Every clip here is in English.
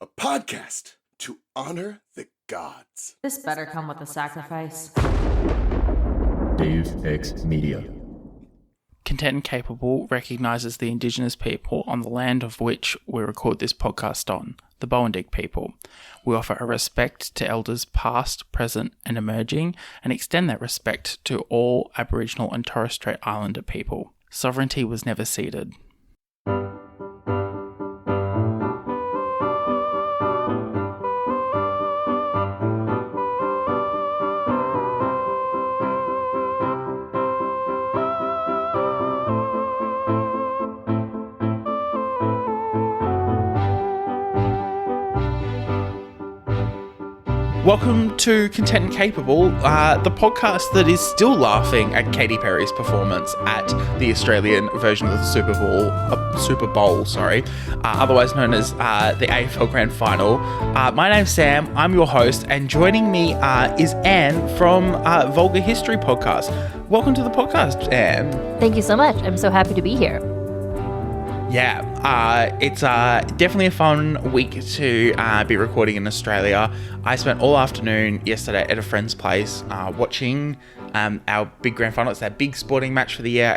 a podcast to honor the gods. This better come with a sacrifice. Deus Ex Media. Content and Capable recognises the Indigenous people on the land of which we record this podcast on, the Bowendig people. We offer a respect to elders past, present and emerging, and extend that respect to all Aboriginal and Torres Strait Islander people. Sovereignty was never ceded. Welcome to Content and Capable, the podcast that is still laughing at Katy Perry's performance at the Australian version of the Super Bowl, otherwise known as the AFL Grand Final. My name's Sam, I'm your host, and joining me is Anne from Vulgar History Podcast. Welcome to the podcast, Anne. Thank you so much. I'm so happy to be here. Yeah, it's definitely a fun week to be recording in Australia. I spent all afternoon yesterday at a friend's place watching our big grand final. It's that big sporting match for the year.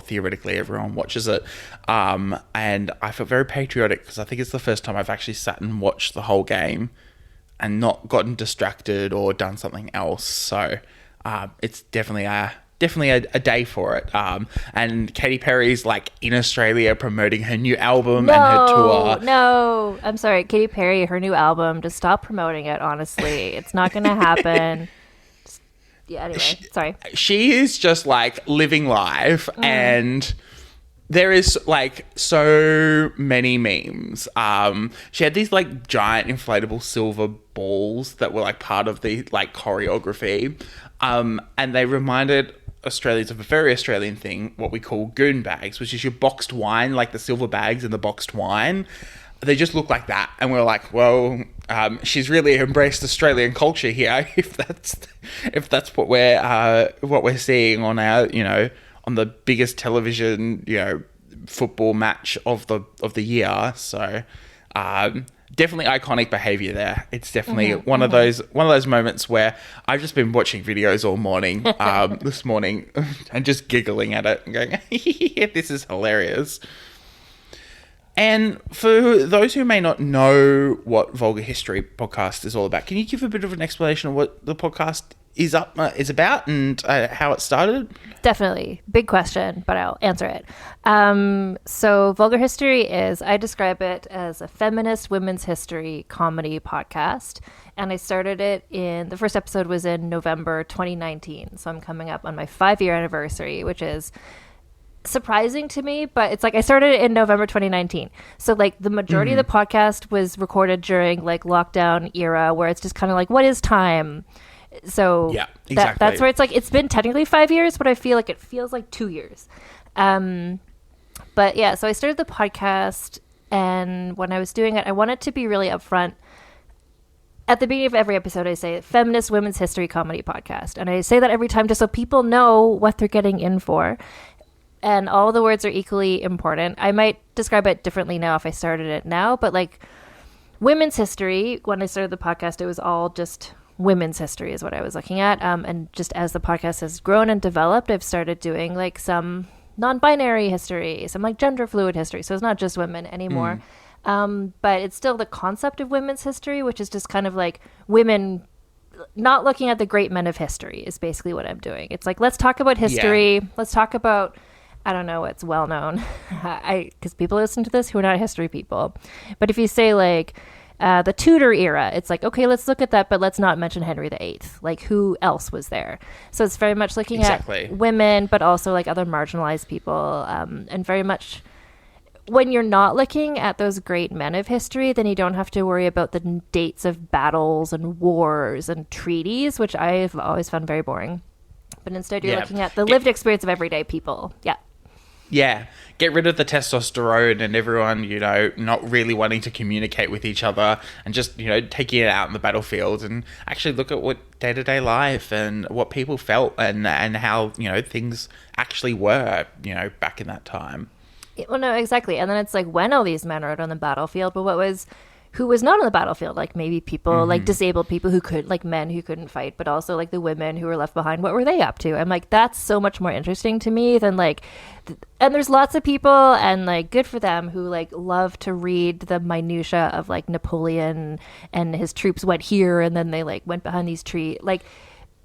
Theoretically everyone watches it. And I felt very patriotic because I think it's the first time I've actually sat and watched the whole game and not gotten distracted or done something else. So it's definitely a day for it. And Katy Perry's in Australia promoting her new album and her tour. No, I'm sorry. Katy Perry, her new album, just stop promoting it, honestly. It's not going to happen. Anyway, sorry. She is just living life and there is so many memes. She had these giant inflatable silver balls that were part of the choreography. And they reminded Australians of a very Australian thing, what we call goon bags, which is your boxed wine, the silver bags and the boxed wine. They just look like that. And we're she's really embraced Australian culture here. If that's what we're seeing on our, on the biggest television, football match of the year. So, definitely iconic behavior there. It's definitely one of those moments where I've just been watching videos all morning, this morning, and just giggling at it and going, this is hilarious. And for those who may not know what Vulgar History Podcast is all about, can you give a bit of an explanation of what the podcast is about and how it started? Definitely. Big question, but I'll answer it. So Vulgar History I describe it as a feminist women's history comedy podcast. And I started it the first episode was in November 2019. So I'm coming up on my 5-year anniversary, which is surprising to me, but it's I started it in November 2019. So the majority of the podcast was recorded during lockdown era where it's just kind of what is time? So yeah, exactly. That's where it's been technically 5 years, but I feel it feels like 2 years. But yeah, so I started the podcast, and when I was doing it, I wanted to be really upfront. At the beginning of every episode, I say feminist women's history comedy podcast. And I say that every time just so people know what they're getting in for. And all the words are equally important. I might describe it differently now if I started it now, but women's history, when I started the podcast, it was all just women's history is what I was looking at. And just as the podcast has grown and developed, I've started doing some non-binary history, some gender fluid history. So it's not just women anymore. But it's still the concept of women's history, which is just kind of women not looking at the great men of history is basically what I'm doing. It's let's talk about history. Yeah. Let's talk about, I don't know what's well known, because people listen to this who are not history people. But if you say the Tudor era, it's okay, let's look at that, but let's not mention Henry VIII. Who else was there? So it's very much looking at women, but also other marginalized people, and very much when you're not looking at those great men of history, then you don't have to worry about the dates of battles and wars and treaties, which I've always found very boring. But instead, you're looking at the lived experience of everyday people. Yeah. Yeah, get rid of the testosterone and everyone, not really wanting to communicate with each other and just, taking it out in the battlefield and actually look at what day-to-day life and what people felt and how, things actually were, back in that time. Well, no, exactly. And then it's when all these men are out on the battlefield, but what was who was not on the battlefield, like maybe people like disabled people who could, like men who couldn't fight, but also like the women who were left behind. What were they up to? I'm like, that's so much more interesting to me than like, and there's lots of people, and like good for them, who like love to read the minutia of like Napoleon and his troops went here and then they like went behind these trees. Like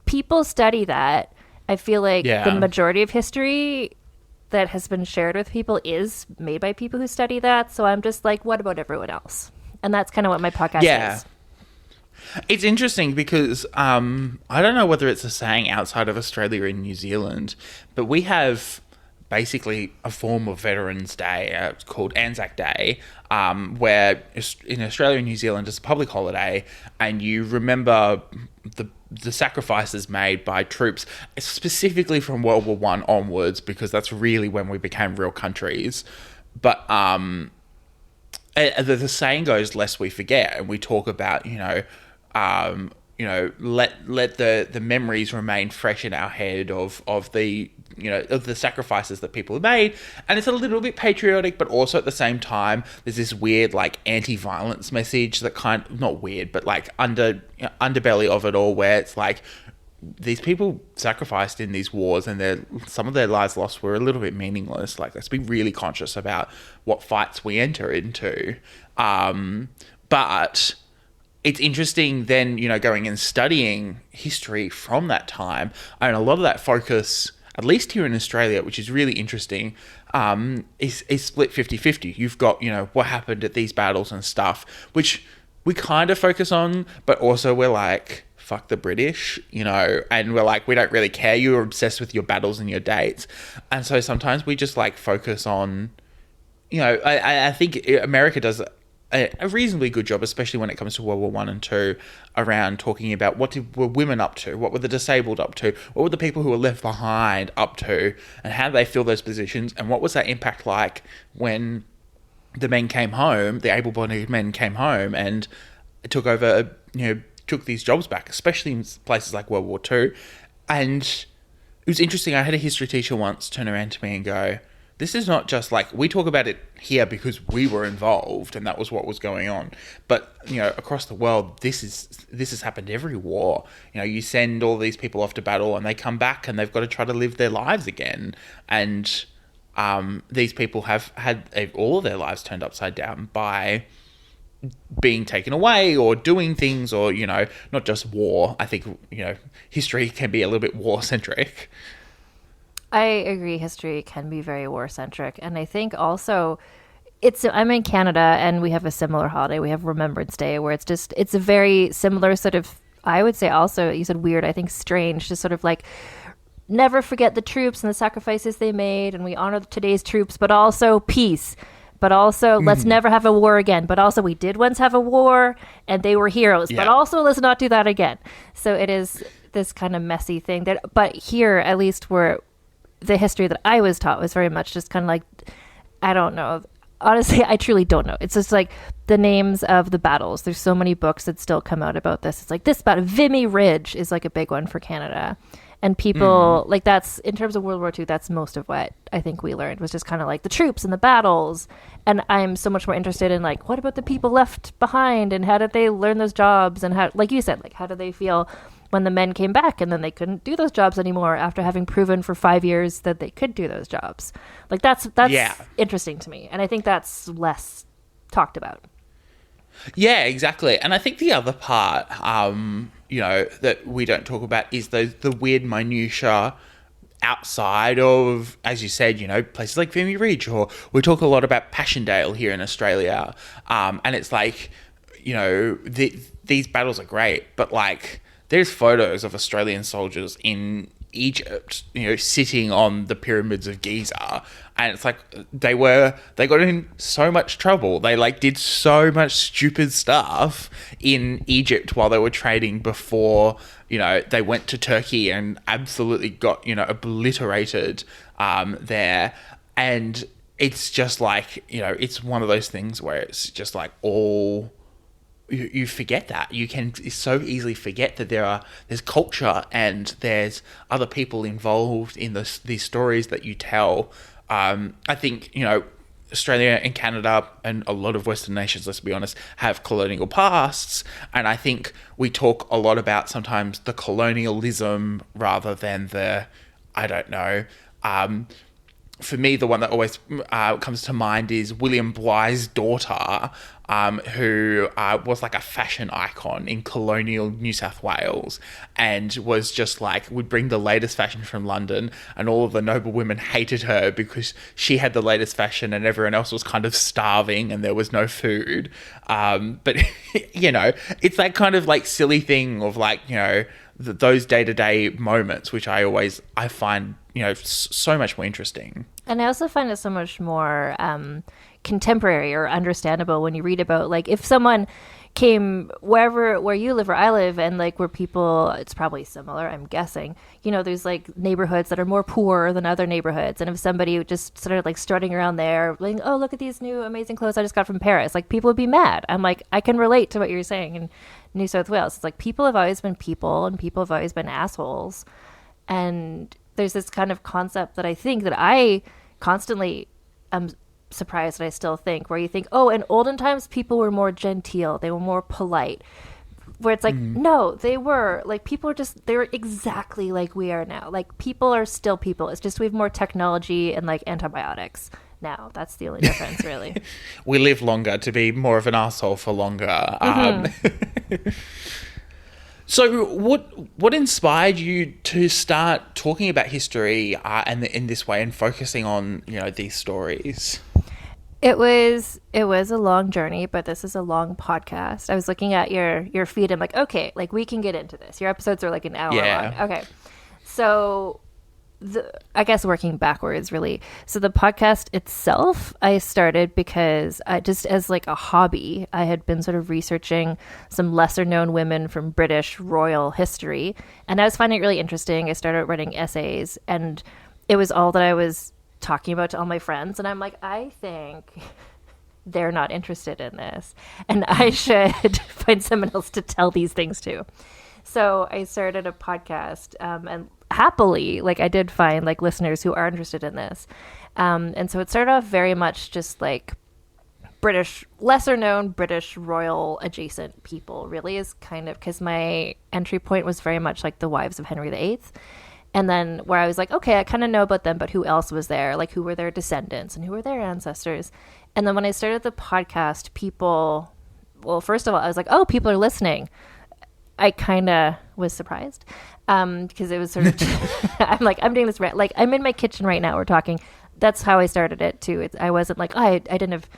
people study that. I feel like the majority of history that has been shared with people is made by people who study that. So I'm just like, what about everyone else? And that's kind of what my podcast is. It's interesting because I don't know whether it's a saying outside of Australia and New Zealand, but we have basically a form of Veterans Day called Anzac Day, where in Australia and New Zealand it's a public holiday, and you remember the sacrifices made by troops, specifically from World War One onwards, because that's really when we became real countries. But the saying goes, "Lest we forget," and we talk about let the memories remain fresh in our head of the of the sacrifices that people have made. And it's a little bit patriotic, but also at the same time there's this weird like anti-violence message that not weird, but like underbelly of it all, where it's like these people sacrificed in these wars and some of their lives lost were a little bit meaningless. Like, let's be really conscious about what fights we enter into. But it's interesting then, going and studying history from that time. And a lot of that focus, at least here in Australia, which is really interesting, is split 50-50. You've got, what happened at these battles and stuff, which we kind of focus on, but also we're like, fuck the British, and we're like, we don't really care. You're obsessed with your battles and your dates. And so sometimes we just like focus on, I think America does a reasonably good job, especially when it comes to World War One and Two, around talking about what were women up to, what were the disabled up to, what were the people who were left behind up to, and how did they fill those positions, and what was that impact like when the men came home, the able-bodied men came home and took over, took these jobs back, especially in places like World War Two. And it was interesting. I had a history teacher once turn around to me and go, this is not just like, we talk about it here because we were involved and that was what was going on. But, across the world, this has happened every war. You send all these people off to battle and they come back and they've got to try to live their lives again. And these people have had all of their lives turned upside down by being taken away or doing things, or, not just war. I think, history can be a little bit war-centric. I agree. History can be very war-centric. And I think also I'm in Canada and we have a similar holiday. We have Remembrance Day, where it's a very similar sort of, I would say also, you said weird, I think strange, just sort of like, never forget the troops and the sacrifices they made, and we honor today's troops, but also peace. But also, let's never have a war again. But also, we did once have a war, and they were heroes. Yeah. But also, let's not do that again. So it is this kind of messy thing. But here, at least, where the history that I was taught was very much just kind of like, I don't know. Honestly, I truly don't know. It's just like the names of the battles. There's so many books that still come out about this. It's like this battle, Vimy Ridge is like a big one for Canada. And people, like that's, in terms of World War II, that's most of what I think we learned, was just kind of like the troops and the battles. And I'm so much more interested in like, what about the people left behind, and how did they learn those jobs? And how, like you said, like how did they feel when the men came back and then they couldn't do those jobs anymore after having proven for 5 years that they could do those jobs? Like that's interesting to me. And I think that's less talked about. Yeah, exactly. And I think the other part, that we don't talk about is the weird minutiae outside of, as you said, places like Vimy Ridge, or we talk a lot about Passchendaele here in Australia. And it's like, these battles are great, but like there's photos of Australian soldiers in Egypt, sitting on the pyramids of Giza, and it's like they got in so much trouble. They like did so much stupid stuff in Egypt while they were trading before, they went to Turkey and absolutely got, obliterated there. And it's just like, it's one of those things where it's just like all... You forget that. You can so easily forget that there's culture and there's other people involved in these stories that you tell. I think, Australia and Canada and a lot of Western nations, let's be honest, have colonial pasts. And I think we talk a lot about sometimes the colonialism rather than the, I don't know, for me, the one that always comes to mind is William Bligh's daughter, who was like a fashion icon in colonial New South Wales and was just like, would bring the latest fashion from London, and all of the noble women hated her because she had the latest fashion and everyone else was kind of starving and there was no food. But, you know, it's that kind of like silly thing of like, you know, those day-to-day moments, which I find, you know, so much more interesting. And I also find it so much more contemporary or understandable when you read about, like, if someone came where you live or I live, and like where people, it's probably similar, I'm guessing, you know, there's like neighborhoods that are more poor than other neighborhoods, and if somebody just started like strutting around there like, oh, look at these new amazing clothes I just got from Paris, like people would be mad. I'm like, I can relate to what you're saying in New South Wales. It's like people have always been people and people have always been assholes, and there's this kind of concept that I think that I constantly am surprised that I still think, where you think, oh, in olden times people were more genteel, they were more polite, where it's like, no, they were like, people are just, they're exactly like we are now. Like people are still people, it's just we have more technology and like antibiotics now. That's the only difference, really. We live longer to be more of an asshole for longer. So what inspired you to start talking about history and in this way and focusing on, you know, these stories? It was a long journey, but this is a long podcast. I was looking at your feed. I'm like, okay, like we can get into this. Your episodes are like an hour long. Okay. So I guess working backwards, really. So the podcast itself, I started because I just as like a hobby, I had been sort of researching some lesser known women from British royal history. And I was finding it really interesting. I started writing essays, and it was all that I was talking about to all my friends. And I'm like, I think they're not interested in this, and I should find someone else to tell these things to. So I started a podcast, and happily, like I did find like listeners who are interested in this. And so it started off very much just like British, lesser known British royal adjacent people, really, is kind of, because my entry point was very much like the wives of Henry VIII. And then where I was like, okay, I kind of know about them, but who else was there? Like who were their descendants and who were their ancestors? And then when I started the podcast, people, well, first of all, I was like, oh, people are listening. I kind of was surprised because it was sort of, I'm like, I'm doing this, like I'm in my kitchen right now, we're talking. That's how I started it too. I wasn't like, I didn't have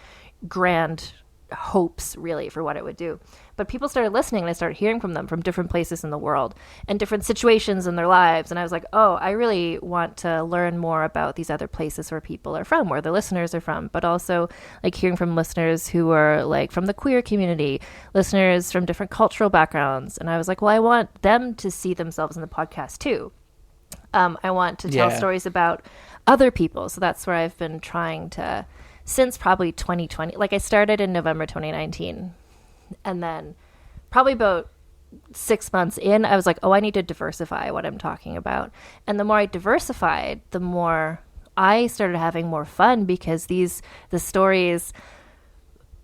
grand hopes really for what it would do. But people started listening, and I started hearing from them from different places in the world and different situations in their lives. And I was like, oh, I really want to learn more about these other places where people are from, where the listeners are from, but also like hearing from listeners who are like from the queer community, listeners from different cultural backgrounds. And I was like, well, I want them to see themselves in the podcast too. I want to tell stories about other people. So that's where I've been trying to, since probably 2020, like I started in November 2019. And then probably about 6 months in, I was like, oh, I need to diversify what I'm talking about. And the more I diversified, the more I started having more fun, because the stories,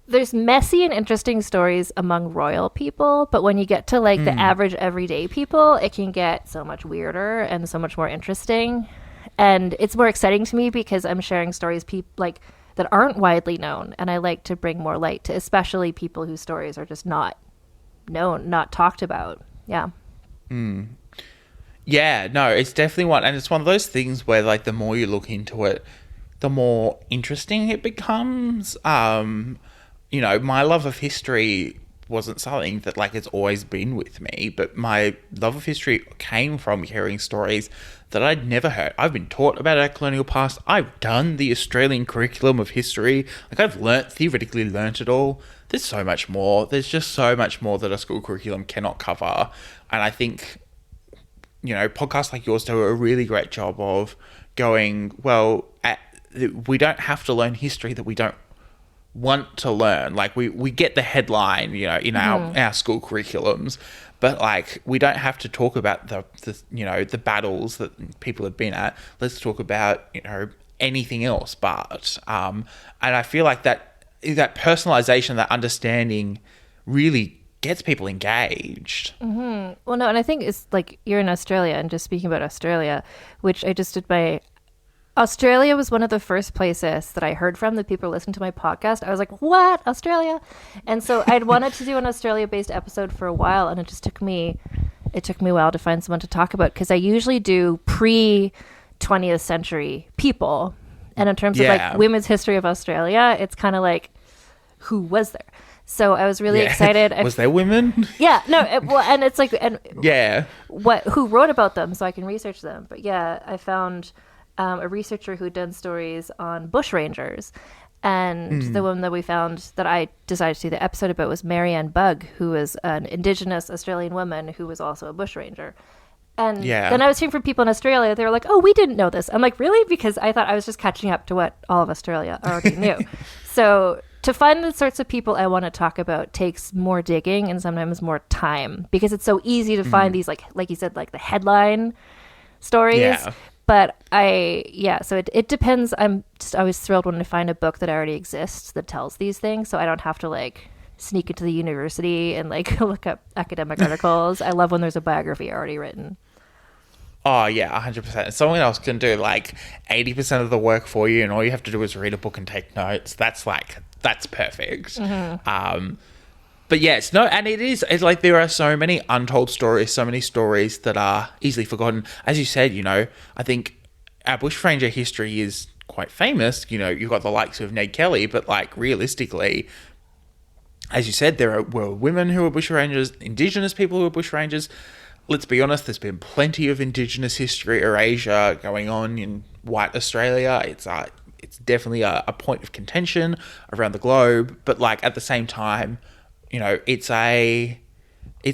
there's messy and interesting stories among royal people, but when you get to like the average everyday people, it can get so much weirder and so much more interesting. And it's more exciting to me because I'm sharing stories like that aren't widely known, and I like to bring more light to especially people whose stories are just not known, not talked about. Yeah. Yeah, no, it's definitely one, and it's one of those things where like the more you look into it, the more interesting it becomes. You know, my love of history wasn't something that like it's always been with me, but my love of history came from hearing stories that I'd never heard. I've been taught about our colonial past. I've done the Australian curriculum of history. Like I've theoretically learnt it all. There's so much more. There's just so much more that a school curriculum cannot cover. And I think, you know, podcasts like yours do a really great job of going, well, we don't have to learn history that we don't want to learn. Like we get the headline, you know, in our school curriculums, but like we don't have to talk about the you know, the battles that people have been at. Let's talk about, you know, anything else but. And I feel like that personalization, that understanding really gets people engaged. Well, no, and I think it's like you're in Australia, and just speaking about Australia, which I just did my... Australia was one of the first places that I heard from that people listened to my podcast. I was like, what? Australia? And so I'd wanted to do an Australia-based episode for a while, and it took me a while to find someone to talk about, because I usually do pre-20th century people. And in terms of like women's history of Australia, it's kind of like, who was there? So I was really excited. Was there women? Yeah, no, well, and it's like, and who wrote about them so I can research them. But yeah, I found a researcher who'd done stories on bushrangers. And the one that we found that I decided to do the episode about was Marianne Bugg, who was an Indigenous Australian woman who was also a bushranger. And then I was hearing from people in Australia, they were like, oh, we didn't know this. I'm like, really? Because I thought I was just catching up to what all of Australia already knew. So to find the sorts of people I want to talk about takes more digging and sometimes more time, because it's so easy to find these, like you said, like the headline stories. Yeah. But so it depends. I'm just always thrilled when I find a book that already exists that tells these things, so I don't have to like sneak into the university and like look up academic articles. I love when there's a biography already written. Oh, yeah, 100%. Someone else can do like 80% of the work for you, and all you have to do is read a book and take notes. That's perfect. But yes, no, and it's like there are so many untold stories, so many stories that are easily forgotten. As you said, I think our bushranger history is quite famous. You've got the likes of Ned Kelly, but like realistically, as you said, were women who were bushrangers, Indigenous people who were bushrangers. Let's be honest, there's been plenty of Indigenous history erasure going on in white Australia. It's definitely a point of contention around the globe, but like at the same time, it's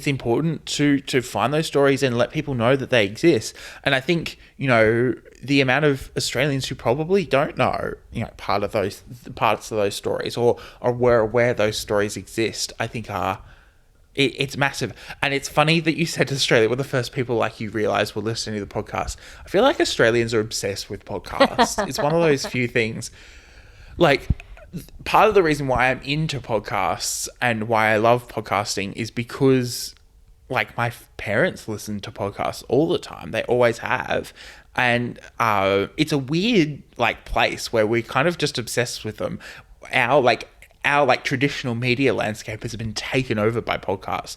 important to find those stories and let people know that they exist. And I think, the amount of Australians who probably don't know, parts of those stories or were aware those stories exist, I think it's massive. And it's funny that you said Australia were the first people like you realize were listening to the podcast. I feel like Australians are obsessed with podcasts. It's one of those few things, like, part of the reason why I'm into podcasts and why I love podcasting is because, like, my parents listen to podcasts all the time. They always have. And it's a weird, like, place where we're kind of just obsessed with them. Our traditional media landscape has been taken over by podcasts.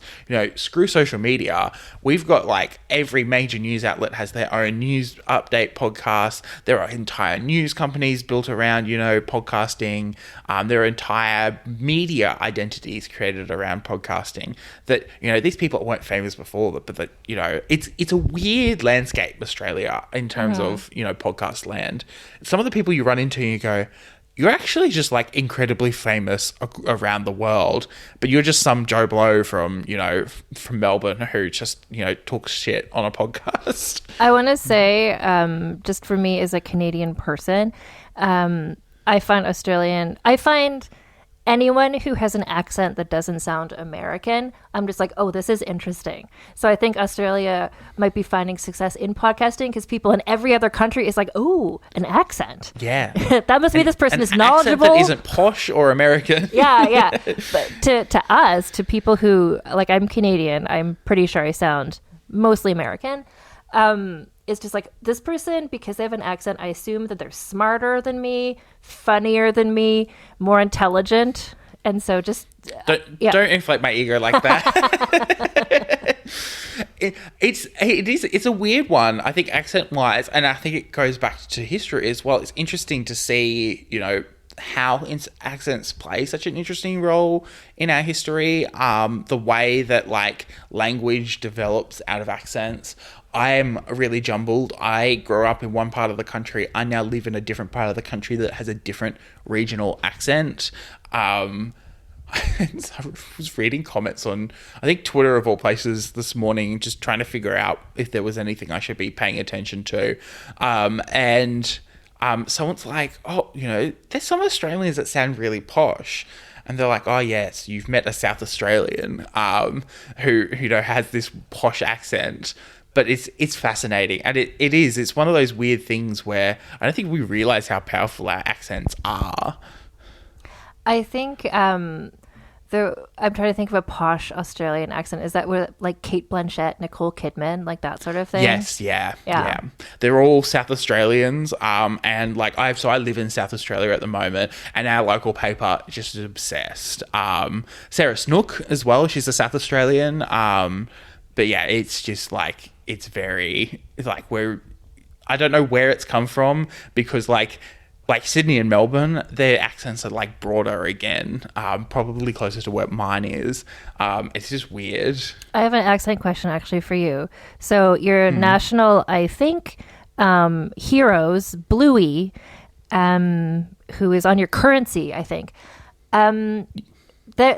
Screw social media. We've got like every major news outlet has their own news update podcast. There are entire news companies built around, podcasting. There are entire media identities created around podcasting that, these people weren't famous before, but that, it's a weird landscape, Australia, in terms of, podcast land. Some of the people you run into and you go, you're actually just like incredibly famous around the world, but you're just some Joe Blow from Melbourne who just, talks shit on a podcast. I want to say, just for me as a Canadian person, I find anyone who has an accent that doesn't sound American, I'm just like, oh, this is interesting. So I think Australia might be finding success in podcasting because people in every other country is like, oh, an accent. Yeah. That must be this person is knowledgeable. An accent that isn't posh or American. Yeah. But to us, to people who, like, I'm Canadian, I'm pretty sure I sound mostly American. It's just like, this person, because they have an accent, I assume that they're smarter than me, funnier than me, more intelligent. And so just... Don't inflate my ego like that. It's a weird one, I think, accent-wise, and I think it goes back to history as well. It's interesting to see, how accents play such an interesting role in our history. The way that, like, language develops out of accents. I am really jumbled. I grew up in one part of the country. I now live in a different part of the country that has a different regional accent. I was reading comments on, I think, Twitter of all places this morning, just trying to figure out if there was anything I should be paying attention to. Someone's like, oh, there's some Australians that sound really posh. And they're like, oh, yes, you've met a South Australian who has this posh accent. but it's fascinating, and it's one of those weird things where I don't think we realize how powerful our accents are. I think I'm trying to think of a posh Australian accent. Is that where like Kate Blanchett, Nicole Kidman, like that sort of thing? Yes, yeah. They're all South Australians, and like I live in South Australia at the moment, and our local paper just is obsessed. Sarah Snook as well. She's a South Australian. But yeah, it's just like it's very like I don't know where it's come from because like Sydney and Melbourne, their accents are like broader again, probably closer to where mine is. It's just weird. I have an accent question actually for you. So your national, I think, heroes, Bluey, who is on your currency, I think. The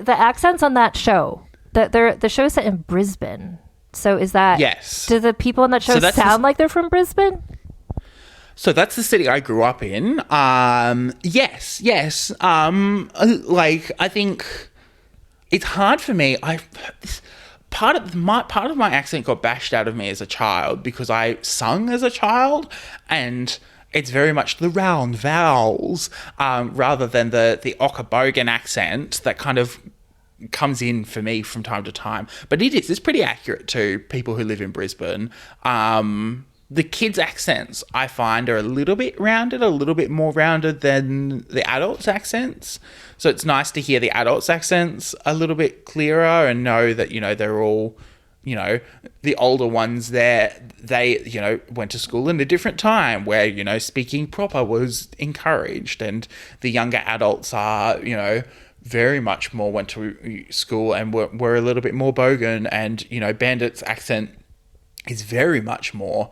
accents on that show, the show's set in Brisbane. So is that... Yes. Do the people on that show sound like they're from Brisbane? So that's the city I grew up in. Yes. Like I think it's hard for me. Part of my accent got bashed out of me as a child because I sung as a child, and it's very much the round vowels rather than the Ocabogan accent that kind of comes in for me from time to time. But it's pretty accurate to people who live in Brisbane. The kids' accents, I find, are a little bit more rounded than the adults' accents. So it's nice to hear the adults' accents a little bit clearer and know that, they're all, the older ones they went to school in a different time where, speaking proper was encouraged, and the younger adults are, very much more went to school and were a little bit more bogan, and, Bandit's accent is very much more...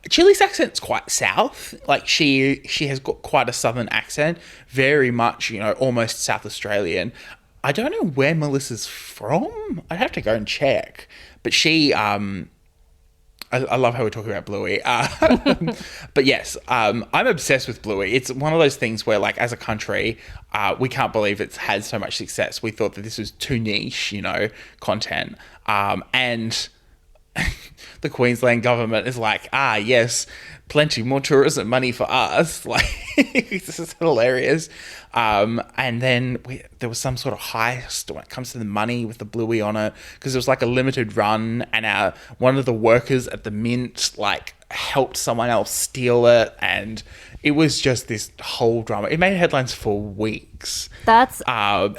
Chili's accent's quite south. Like she has got quite a southern accent, very much, almost South Australian. I don't know where Melissa's from. I'd have to go and check. But she, I love how we're talking about Bluey. But yes, I'm obsessed with Bluey. It's one of those things where, like, as a country, we can't believe it's had so much success. We thought that this was too niche, content. And the Queensland government is like, yes, plenty more tourism money for us. Like, this is hilarious. And then there was some sort of heist when it comes to the money with the Bluey on it, because it was like a limited run, and one of the workers at the Mint like helped someone else steal it, and it was just this whole drama. It made headlines for weeks. I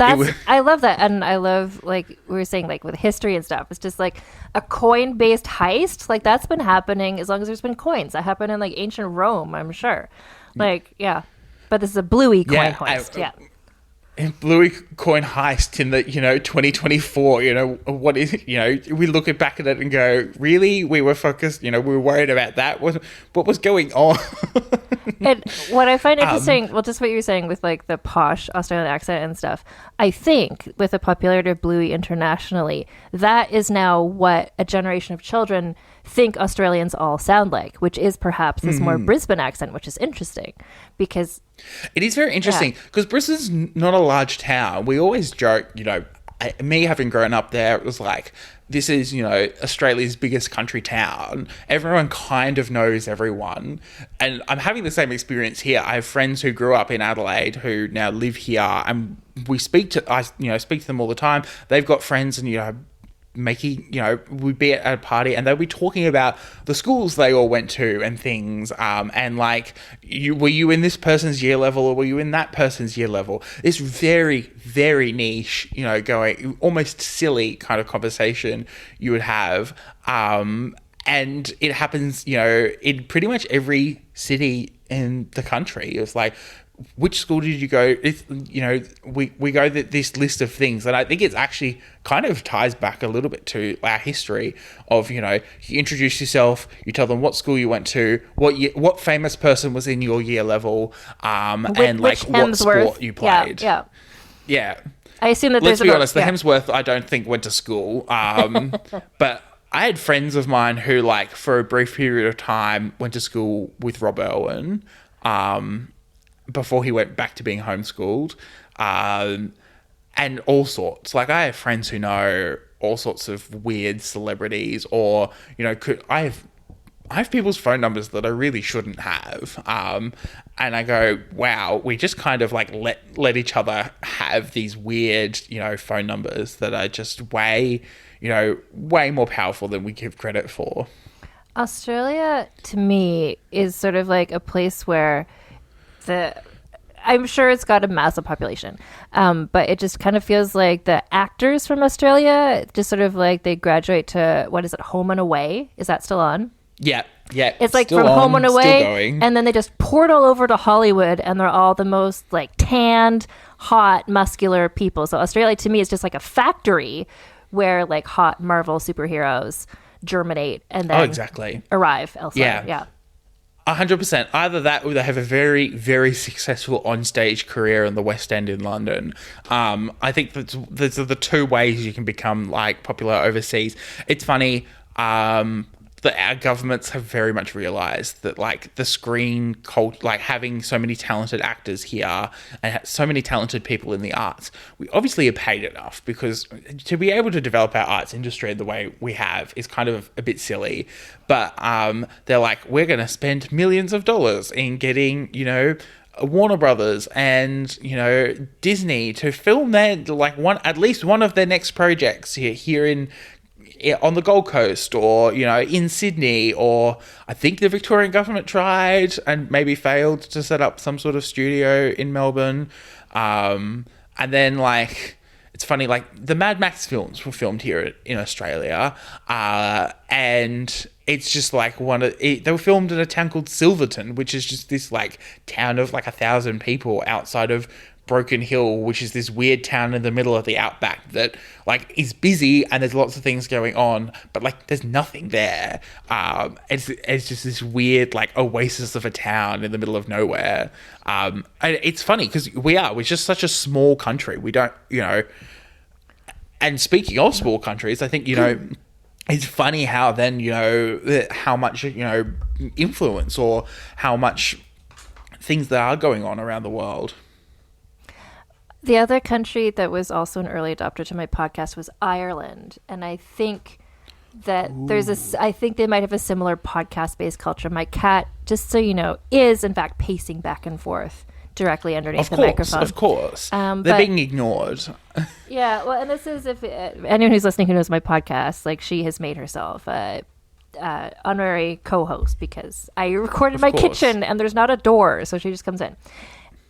love that, and I love, like we were saying, like with history and stuff. It's just like a coin-based heist. Like that's been happening as long as there's been coins. That happened in like ancient Rome, I'm sure. Like but this is a Bluey coin heist. Bluey coin heist in the 2024. What is it? We look back at it and go, really? We were focused. We were worried about that. What was going on? And what I find interesting, just what you were saying with like the posh Australian accent and stuff. I think with the popularity of Bluey internationally, that is now what a generation of children think Australians all sound like, which is perhaps this more Brisbane accent, which is interesting because it is very interesting because Brisbane's not a large town. We always joke, me having grown up there, it was like, this is, Australia's biggest country town. Everyone kind of knows everyone. And I'm having the same experience here. I have friends who grew up in Adelaide who now live here, and I speak to them all the time. They've got friends, and, we'd be at a party and they'll be talking about the schools they all went to and things. And like, were you in this person's year level or were you in that person's year level? It's very, very niche, going almost silly kind of conversation you would have. And it happens, in pretty much every city in the country. It's like, which school did you go? It's, we go this list of things, and I think it's actually kind of ties back a little bit to our history of, you introduce yourself, you tell them what school you went to, what famous person was in your year level, and like what sport you played. Yeah. I assume that let's be honest, the Hemsworth I don't think went to school, but I had friends of mine who, like, for a brief period of time went to school with Rob Irwin, before he went back to being homeschooled. and all sorts. Like, I have friends who know all sorts of weird celebrities, or, you know, I have people's phone numbers that I really shouldn't have. And I go, wow, we just kind of like let each other have these weird, you know, phone numbers that are just way more powerful than we give credit for. Australia, to me, is sort of like a place where I'm sure it's got a massive population, but it just kind of feels like the actors from Australia just sort of like they graduate to, what is it, Home and Away? Is that still on? Yeah. It's like from Home and Away, and then they just port all over to Hollywood, and they're all the most like tanned, hot, muscular people. So Australia, to me, is just like a factory where like hot Marvel superheroes germinate and then arrive elsewhere. Yeah. 100%. Either that or they have a very, very successful onstage career in the West End in London. I think those are the two ways you can become like popular overseas. It's funny. That our governments have very much realized that like the screen cult, like having so many talented actors here and so many talented people in the arts, we obviously are paid enough, because to be able to develop our arts industry the way we have is kind of a bit silly. But they're like, we're going to spend millions of dollars in getting, you know, Warner Brothers and, you know, Disney to film their like at least one of their next projects here in on the Gold Coast, or, you know, in Sydney, or I think the Victorian government tried and maybe failed to set up some sort of studio in Melbourne. And then, like, it's funny, like, the Mad Max films were filmed here in Australia, and it's just like they were filmed in a town called Silverton, which is just this, like, town of, like, 1,000 people outside of Broken Hill, which is this weird town in the middle of the outback that like is busy and there's lots of things going on, but like there's nothing there. It's just this weird like oasis of a town in the middle of nowhere. And it's funny because we're just such a small country. We don't, you know. And speaking of small countries, I think, you know, it's funny how then, you know, how much, you know, influence or how much things that are going on around the world. The other country that was also an early adopter to my podcast was Ireland. And I think that I think they might have a similar podcast-based culture. My cat, just so you know, is in fact pacing back and forth directly underneath the microphone. Of course. They're being ignored. Yeah. Well, and this is, if anyone who's listening who knows my podcast, like she has made herself honorary co-host because I recorded my kitchen and there's not a door. So she just comes in.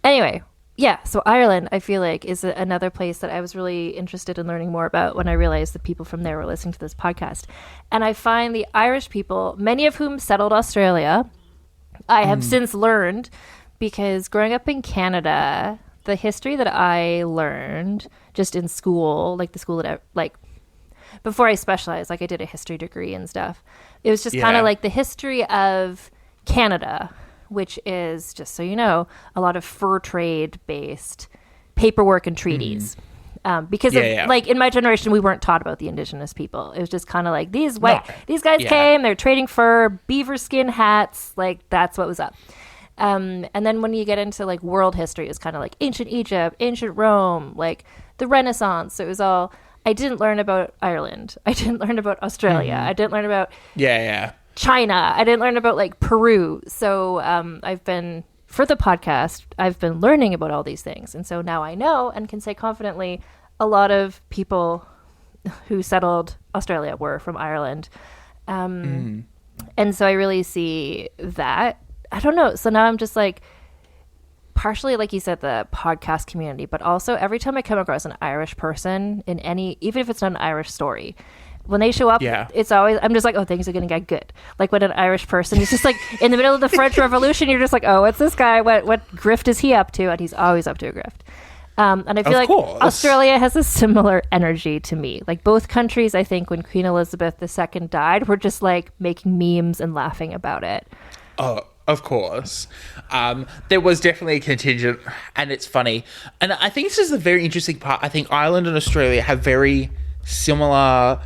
Anyway. Yeah, so Ireland, I feel like, is another place that I was really interested in learning more about when I realized the people from there were listening to this podcast. And I find the Irish people, many of whom settled Australia, I have since learned, because growing up in Canada, the history that I learned just in school, like the school that before I specialized, like I did a history degree and stuff, it was just kind of like the history of Canada, which is, just so you know, a lot of fur trade based paperwork and treaties. Because like in my generation, we weren't taught about the indigenous people. It was just kind of like these guys came, they're trading fur, beaver skin hats, like that's what was up. And then when you get into like world history, it's kind of like ancient Egypt, ancient Rome, like the Renaissance. It was all, I didn't learn about Ireland. I didn't learn about Australia. I didn't learn about China. I didn't learn about like Peru. So for the podcast, I've been learning about all these things. And so now I know and can say confidently a lot of people who settled Australia were from Ireland. And so I really see that. I don't know. So now I'm just like, partially, like you said, the podcast community, but also every time I come across an Irish person in even if it's not an Irish story, when they show up, it's always, I'm just like, oh, things are going to get good. Like when an Irish person is just like in the middle of the French Revolution, you're just like, oh, what's this guy? What grift is he up to? And he's always up to a grift. And I feel like Australia has a similar energy to me. Like both countries, I think when Queen Elizabeth II died, were just like making memes and laughing about it. Oh, of course. There was definitely a contingent, and it's funny. And I think this is the very interesting part. I think Ireland and Australia have very similar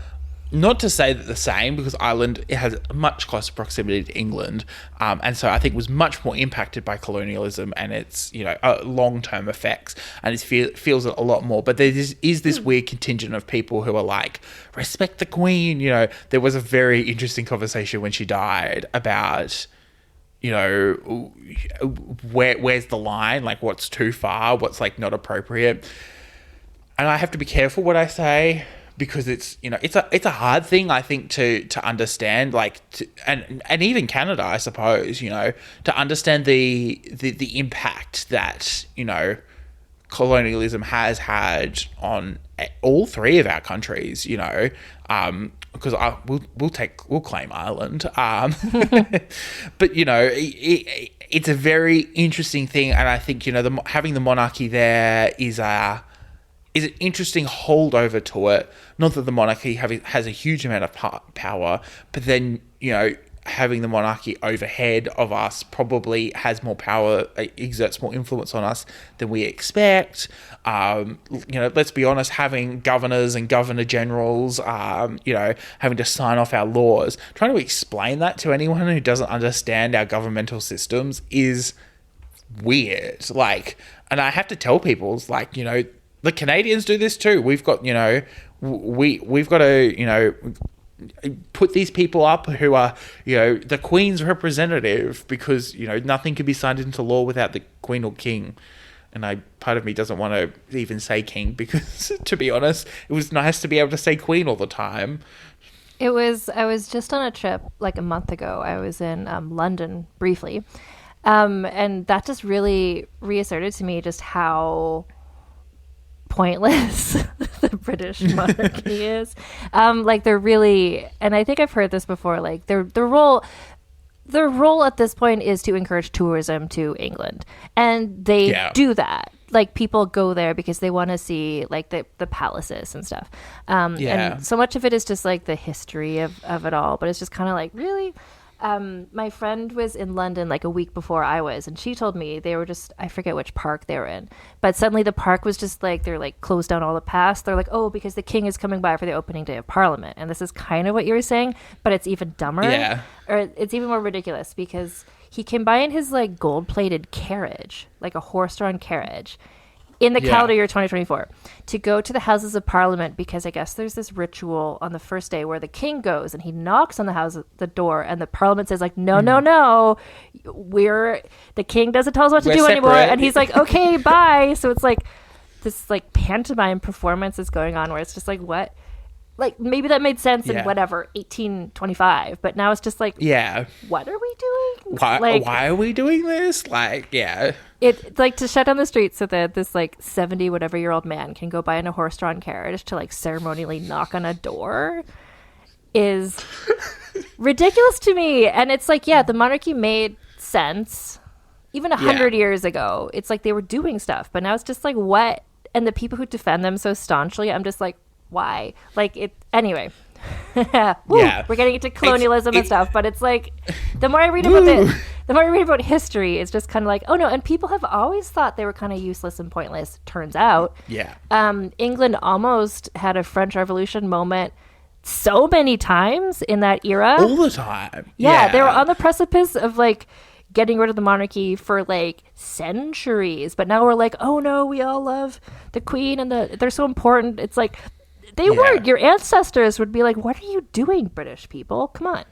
not to say that the same, because Ireland, it has a much closer proximity to England, and so I think was much more impacted by colonialism and its long-term effects, and it feels it a lot more. But there is this weird contingent of people who are like, respect the Queen. There was a very interesting conversation when she died about, where's the line, like what's too far, what's like not appropriate. And I have to be careful what I say, because it's a hard thing, I think, to understand, and even Canada, I suppose, to understand the impact that colonialism has had on all three of our countries, because we'll claim Ireland, but it's a very interesting thing, and I think having the monarchy there is an interesting holdover to it. Not that the monarchy has a huge amount of power, but then, having the monarchy overhead of us probably has more power, exerts more influence on us than we expect. Let's be honest, having governors and governor generals, having to sign off our laws, trying to explain that to anyone who doesn't understand our governmental systems is weird. And I have to tell people, the Canadians do this too. We've got, we've got to, put these people up who are, the Queen's representative, because, nothing can be signed into law without the Queen or King. And part of me doesn't want to even say King, because, to be honest, it was nice to be able to say Queen all the time. I was just on a trip like a month ago. I was in London briefly. And that just really reasserted to me just how pointless the British monarchy is. They're really, and I think I've heard this before, like their role at this point is to encourage tourism to England, and they do that. Like, people go there because they want to see like the palaces and stuff. And so much of it is just like the history of it all, but it's just kind of like, really. My friend was in London like a week before I was, and she told me they were just, I forget which park they were in, but suddenly the park was just like, they're like closed down all the paths. They're like, oh, because the king is coming by for the opening day of Parliament. And this is kind of what you were saying, but it's even dumber. Yeah. Or it's even more ridiculous, because he came by in his like gold-plated carriage, like a horse-drawn carriage, in the calendar year 2024, to go to the Houses of Parliament, because I guess there's this ritual on the first day where the king goes and he knocks on the door, and the Parliament says like, no, the king doesn't tell us what to do anymore, and he's like, okay, bye. So it's like this like pantomime performance is going on, where it's just like, what? Like, maybe that made sense in 1825, but now it's just like, what are we doing? Why are we doing this? It's like to shut down the streets so that this like 70 whatever year old man can go by in a horse-drawn carriage to like ceremonially knock on a door is ridiculous to me. And it's like, the monarchy made sense even 100 years ago. It's like they were doing stuff, but now it's just like, what? And the people who defend them so staunchly, I'm just like, why? Like, it anyway. We're getting into colonialism and stuff, but it's like the more I read about the more I read about history, it's just kind of like, oh no. And people have always thought they were kind of useless and pointless. Turns out, England almost had a French Revolution moment so many times in that era, all the time. They were on the precipice of like getting rid of the monarchy for like centuries, but now we're like, oh no, we all love the Queen and they're so important. It's like, they weren't. Your ancestors would be like, what are you doing, British people? Come on.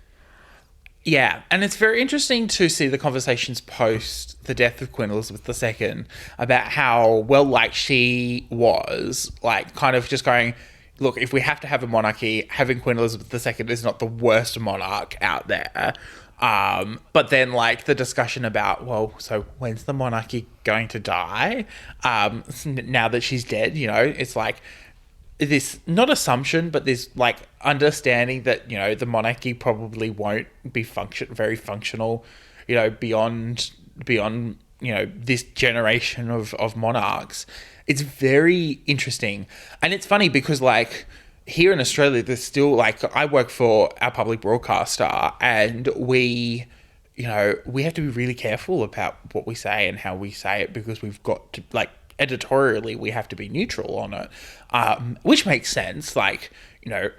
Yeah, and it's very interesting to see the conversations post the death of Queen Elizabeth II about how well liked she was, like kind of just going, look, if we have to have a monarchy, having Queen Elizabeth II is not the worst monarch out there. But then like the discussion about, well, so when's the monarchy going to die? Now that she's dead, it's like, this not assumption, but this like understanding that the monarchy probably won't be very functional, beyond this generation of monarchs. It's very interesting, and it's funny because like here in Australia, there's still like, I work for our public broadcaster, and we have to be really careful about what we say and how we say it, because we've got to like, editorially we have to be neutral on it, which makes sense. Like, you know,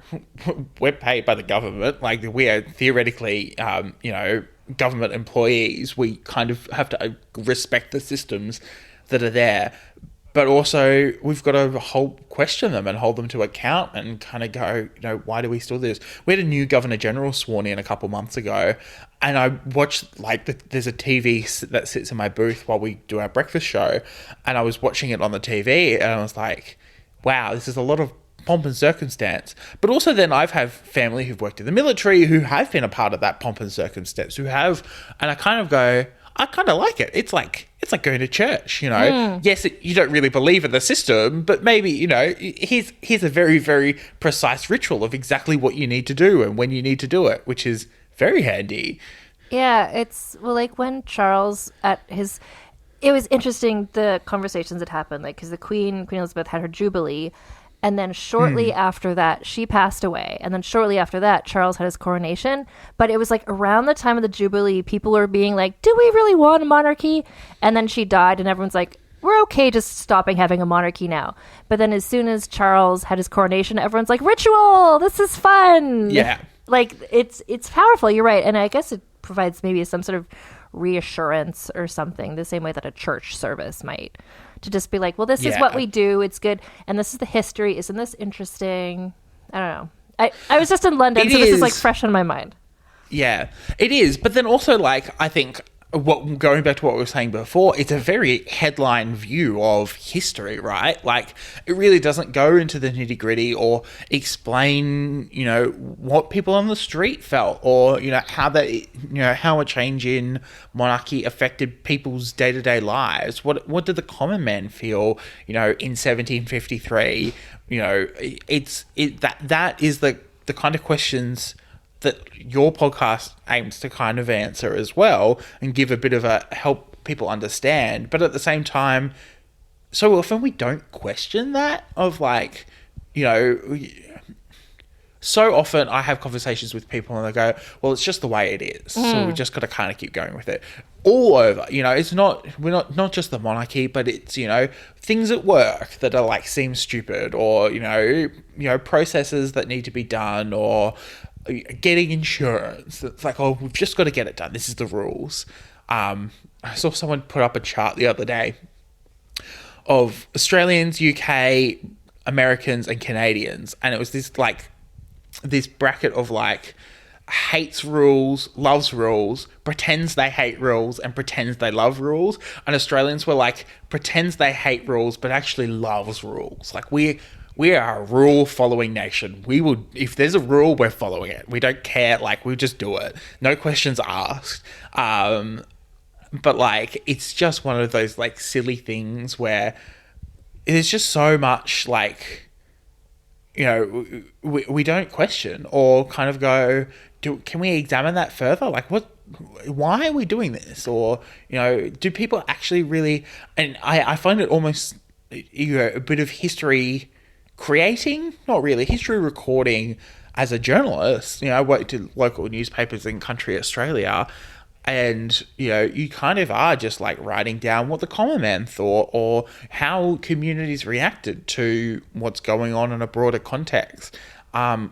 we're paid by the government. Like, we are theoretically, you know, government employees. We kind of have to respect the systems that are there. But also, we've got to question them and hold them to account and kind of go, you know, why do we still do this? We had a new Governor General sworn in a couple months ago, and I watched, like, there's a TV that sits in my booth while we do our breakfast show, and I was watching it on the TV, and I was like, wow, this is a lot of pomp and circumstance. But also then I've had family who've worked in the military who have been a part of that pomp and circumstance, who have, and I kind of go, I kind of like it. It's like going to church, you know. Yes, you don't really believe in the system, but maybe, you know, here's a very, very precise ritual of exactly what you need to do and when you need to do it, which is very handy. Yeah, it's, well, like when Charles it was interesting, the conversations that happened, like, because the Queen Elizabeth had her Jubilee, and then shortly after that, she passed away. And then shortly after that, Charles had his coronation. But it was like around the time of the Jubilee, people were being like, do we really want a monarchy? And then she died, and everyone's like, we're okay just stopping having a monarchy now. But then as soon as Charles had his coronation, everyone's like, ritual, this is fun. Yeah. Like, it's powerful, you're right. And I guess it provides maybe some sort of reassurance or something, the same way that a church service might. To just be like, well, this is what we do. It's good. And this is the history. Isn't this interesting? I don't know. I was just in London, so this is like fresh in my mind. Yeah, it is. But then also, like, I think going back to what we were saying before, it's a very headline view of history, right? Like, it really doesn't go into the nitty gritty or explain, you know, what people on the street felt, or, you know, how how a change in monarchy affected people's day-to-day lives. What did the common man feel, you know, in 1753? You know, that is the kind of questions that your podcast aims to kind of answer as well, and give a bit of a help people understand. But at the same time, so often we don't question that, of like, you know, so often I have conversations with people and they go, well, it's just the way it is. So we just got to kind of keep going with it all over. You know, we're not just the monarchy, but it's, you know, things at work that are like, seem stupid, or, you know, processes that need to be done, or getting insurance. It's like, oh, we've just got to get it done. This is the rules. I saw someone put up a chart the other day of Australians, UK, Americans, and Canadians, and it was this bracket of like, hates rules, loves rules, pretends they hate rules, and pretends they love rules. And Australians were like, pretends they hate rules, but actually loves rules. Like, we are a rule-following nation. We will, if there's a rule, we're following it. We don't care. Like, we just do it. No questions asked. But, like, it's just one of those, like, silly things where there's just so much, like, you know, we don't question or kind of go, can we examine that further? Like, why are we doing this? Or, you know, do people actually really, and I find it almost, you know, a bit of history creating, not really, history recording as a journalist. You know, I worked in local newspapers in country Australia, and, you know, you kind of are just like writing down what the common man thought, or how communities reacted to what's going on in a broader context,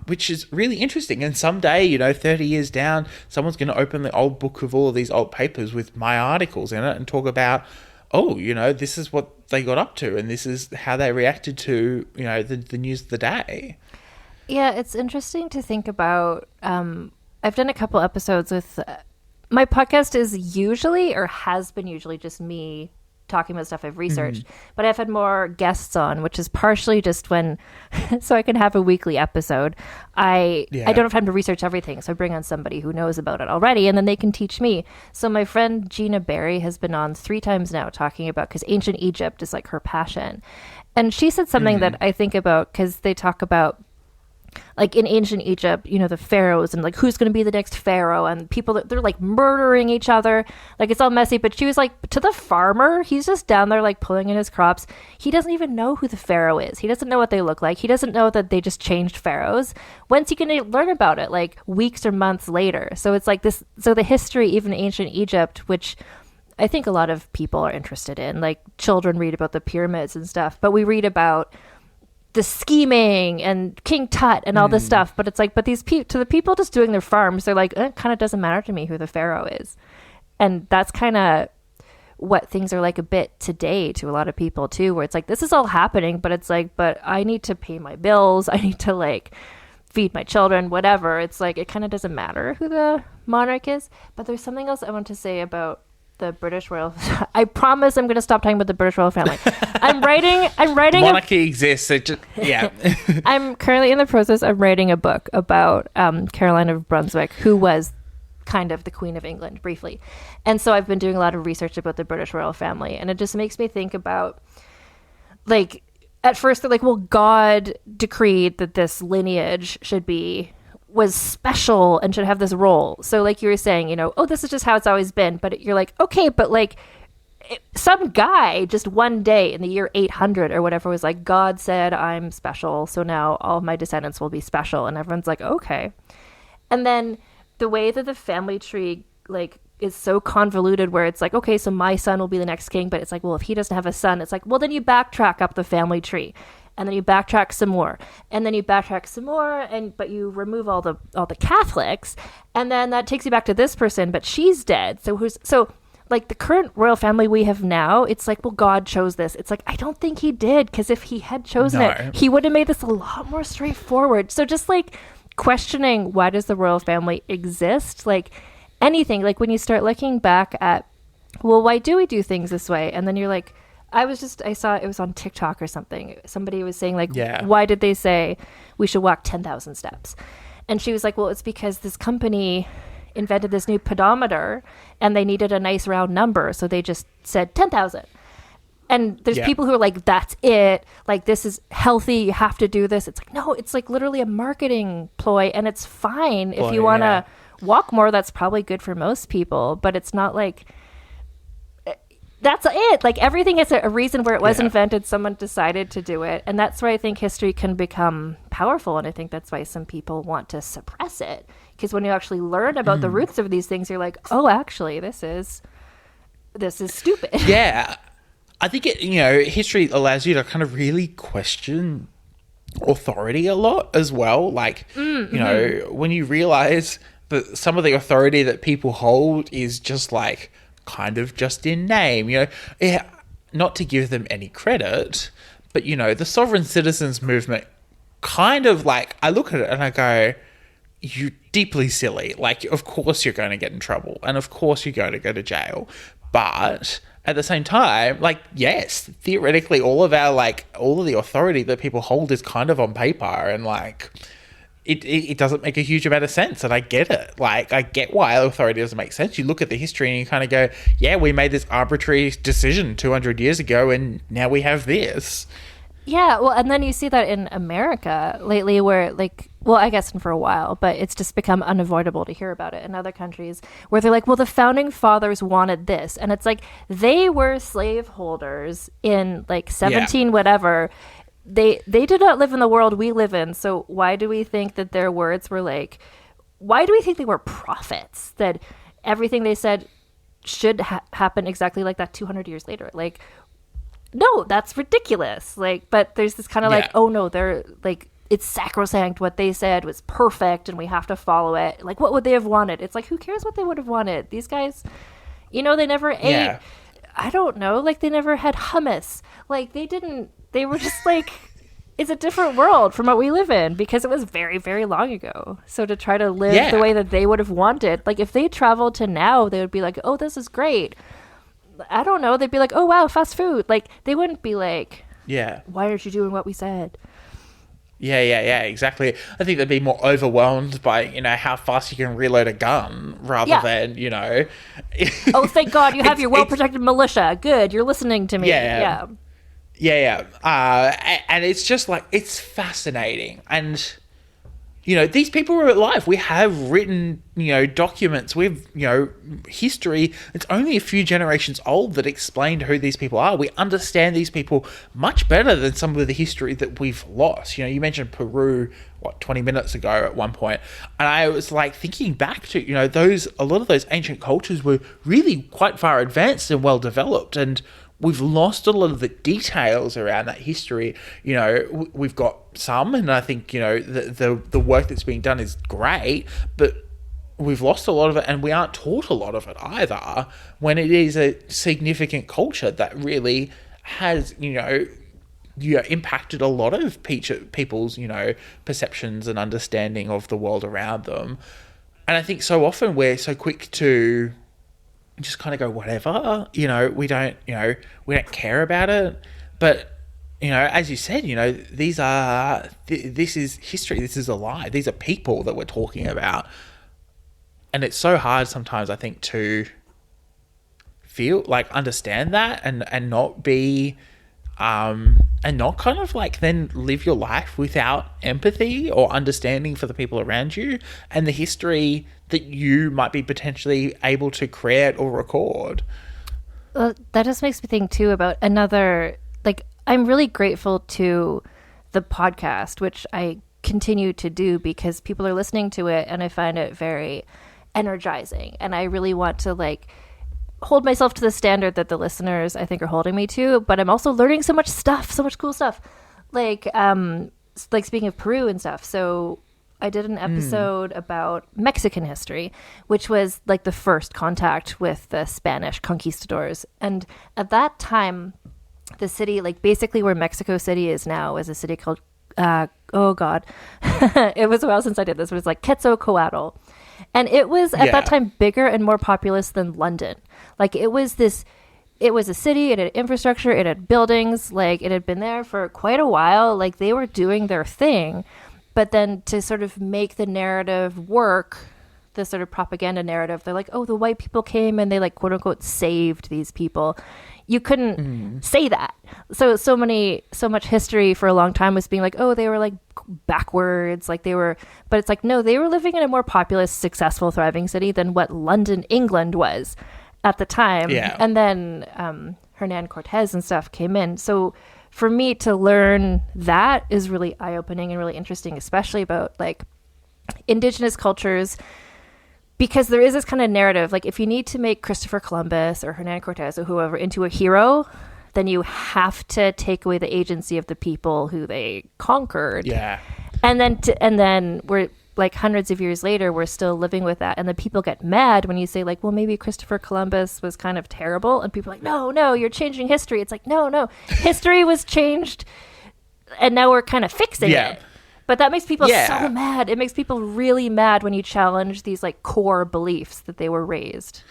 which is really interesting. And someday, you know, 30 years down, someone's going to open the old book of all of these old papers with my articles in it and talk about, oh, you know, this is what they got up to, and this is how they reacted to, you know, the news of the day. Yeah, it's interesting to think about. I've done a couple episodes with, my podcast is usually, or has been usually, just me talking about stuff I've researched, but I've had more guests on, which is partially just when, so I can have a weekly episode. I don't have time to research everything, so I bring on somebody who knows about it already, and then they can teach me. So my friend Gina Barry has been on 3 times now talking about, because ancient Egypt is like her passion. And she said something that I think about, because they talk about, like, in ancient Egypt, you know, the pharaohs and like who's going to be the next pharaoh, and people that they're like murdering each other, like it's all messy. But she was like, to the farmer, he's just down there like pulling in his crops. He doesn't even know who the pharaoh is. He doesn't know what they look like. He doesn't know that they just changed pharaohs. When's he going to learn about it? Like weeks or months later. So it's like this. So the history, even ancient Egypt, which I think a lot of people are interested in, like children read about the pyramids and stuff, but we read about the scheming and King Tut and all this stuff. But it's like, but to the people just doing their farms, they're like, it kind of doesn't matter to me who the pharaoh is. And that's kind of what things are like a bit today to a lot of people too, where it's like, this is all happening, but it's like, but I need to pay my bills. I need to like feed my children, whatever. It's like, it kind of doesn't matter who the monarch is. But there's something else I want to say about the British royal. I promise I'm going to stop talking about the British royal family. I'm writing monarchy exists. Yeah. I'm currently in the process of writing a book about Caroline of Brunswick, who was kind of the Queen of England briefly. And so I've been doing a lot of research about the British royal family, and it just makes me think about, like, at first they're like, well, God decreed that this lineage was special and should have this role. So like you were saying, you know, oh, this is just how it's always been. But you're like, okay, but like some guy just one day in the year 800 or whatever was like, God said I'm special, so now all of my descendants will be special. And everyone's like, okay. And then the way that the family tree like is so convoluted, where it's like, okay, so my son will be the next king, but it's like, well, if he doesn't have a son, it's like, well, then you backtrack up the family tree. And then you backtrack some more, and then you backtrack some more, but you remove all the Catholics, and then that takes you back to this person, but she's dead. So like the current royal family we have now, it's like, well, God chose this. It's like, I don't think he did, because if he had chosen it, he would have made this a lot more straightforward. So just like questioning, why does the royal family exist? Like anything, like when you start looking back at, well, why do we do things this way? And then you're like, I saw it was on TikTok or something. Somebody was saying like, why did they say we should walk 10,000 steps? And she was like, well, it's because this company invented this new pedometer and they needed a nice round number. So they just said 10,000. And there's people who are like, that's it. Like, this is healthy. You have to do this. It's like, no, it's like literally a marketing ploy. And it's fine. If you want to walk more, that's probably good for most people. But it's not like, that's it. Like everything is a reason where it was invented. Someone decided to do it. And that's where I think history can become powerful. And I think that's why some people want to suppress it. Because when you actually learn about the roots of these things, you're like, oh, actually, this is stupid. Yeah. I think history allows you to kind of really question authority a lot as well. Like, when you realize that some of the authority that people hold is just like, kind of just in name, not to give them any credit, but the sovereign citizens movement kind of like, I look at it and I go, you're deeply silly. Like, of course you're going to get in trouble and of course you're going to go to jail, but at the same time, like, yes, theoretically all of the authority that people hold is kind of on paper, and like it doesn't make a huge amount of sense, and I get it. Like, I get why authority doesn't make sense. You look at the history and you kind of go, yeah, we made this arbitrary decision 200 years ago and now we have this. Yeah, well, and then you see that in America lately where, like, well, I guess for a while, but it's just become unavoidable to hear about it in other countries where they're like, well, the founding fathers wanted this. And it's like, they were slaveholders in like 17 whatever. They did not live in the world we live in. So why do we think that their words were like, why do we think they were prophets? That everything they said should happen exactly like that 200 years later? Like, no, that's ridiculous. Like, but there's this kind of like, oh no, they're like, it's sacrosanct. What they said was perfect and we have to follow it. Like, what would they have wanted? It's like, who cares what they would have wanted? These guys, they never ate, I don't know, like they never had hummus. Like they were just like, it's a different world from what we live in because it was very, very long ago. So to try to live the way that they would have wanted, like if they traveled to now, they would be like, oh, this is great. I don't know. They'd be like, oh, wow, fast food. Like they wouldn't be like, why aren't you doing what we said? Yeah, exactly. I think they'd be more overwhelmed by, how fast you can reload a gun rather than, oh, thank God you have your well-protected militia. Good, you're listening to me. Yeah. And it's just like, it's fascinating. And, these people were alive. We have written, documents. We've, history. It's only a few generations old that explained who these people are. We understand these people much better than some of the history that we've lost. You mentioned Peru, 20 minutes ago at one point. And I was like thinking back to, a lot of those ancient cultures were really quite far advanced and well developed. And we've lost a lot of the details around that history. You know, we've got some, and I think, you know, the work that's being done is great, but we've lost a lot of it, and we aren't taught a lot of it either, when it is a significant culture that really has, impacted a lot of people's, perceptions and understanding of the world around them. And I think so often we're so quick to just kind of go, whatever, we don't care about it. But, as you said, this is history, this is a lie, these are people that we're talking about. And it's so hard sometimes, I think, to feel like understand that and not be and not kind of like then live your life without empathy or understanding for the people around you and the history that you might be potentially able to create or record. Well, that just makes me think too about another, like, I'm really grateful to the podcast, which I continue to do because people are listening to it and I find it very energizing, and I really want to like hold myself to the standard that the listeners I think are holding me to, but I'm also learning so much stuff, so much cool stuff, like speaking of Peru and stuff. So I did an episode about Mexican history, which was like the first contact with the Spanish conquistadors, and at that time the city, like basically where Mexico City is now, is a city called oh god it was a while since I did this, but it was like Quetzalcoatl. And it was at that time bigger and more populous than London. Like it was a city, it had infrastructure, it had buildings, like it had been there for quite a while. Like they were doing their thing. But then to sort of make the narrative work, the sort of propaganda narrative, they're like, oh, the white people came and they like quote unquote saved these people. You couldn't say that. So much history for a long time was being like, oh, they were like backwards, like they were, but it's like, no, they were living in a more populous, successful, thriving city than what London, England was at the time. Yeah. And then Hernan Cortez and stuff came in. So for me to learn that is really eye-opening and really interesting, especially about like indigenous cultures. Because there is this kind of narrative, like if you need to make Christopher Columbus or Hernan Cortez or whoever into a hero, then you have to take away the agency of the people who they conquered. Yeah. And then we're like hundreds of years later, we're still living with that. And the people get mad when you say like, well, maybe Christopher Columbus was kind of terrible. And people are like, no, you're changing history. It's like, no, history was changed. And now we're kind of fixing it. But that makes people so mad. It makes people really mad when you challenge these like core beliefs that they were raised.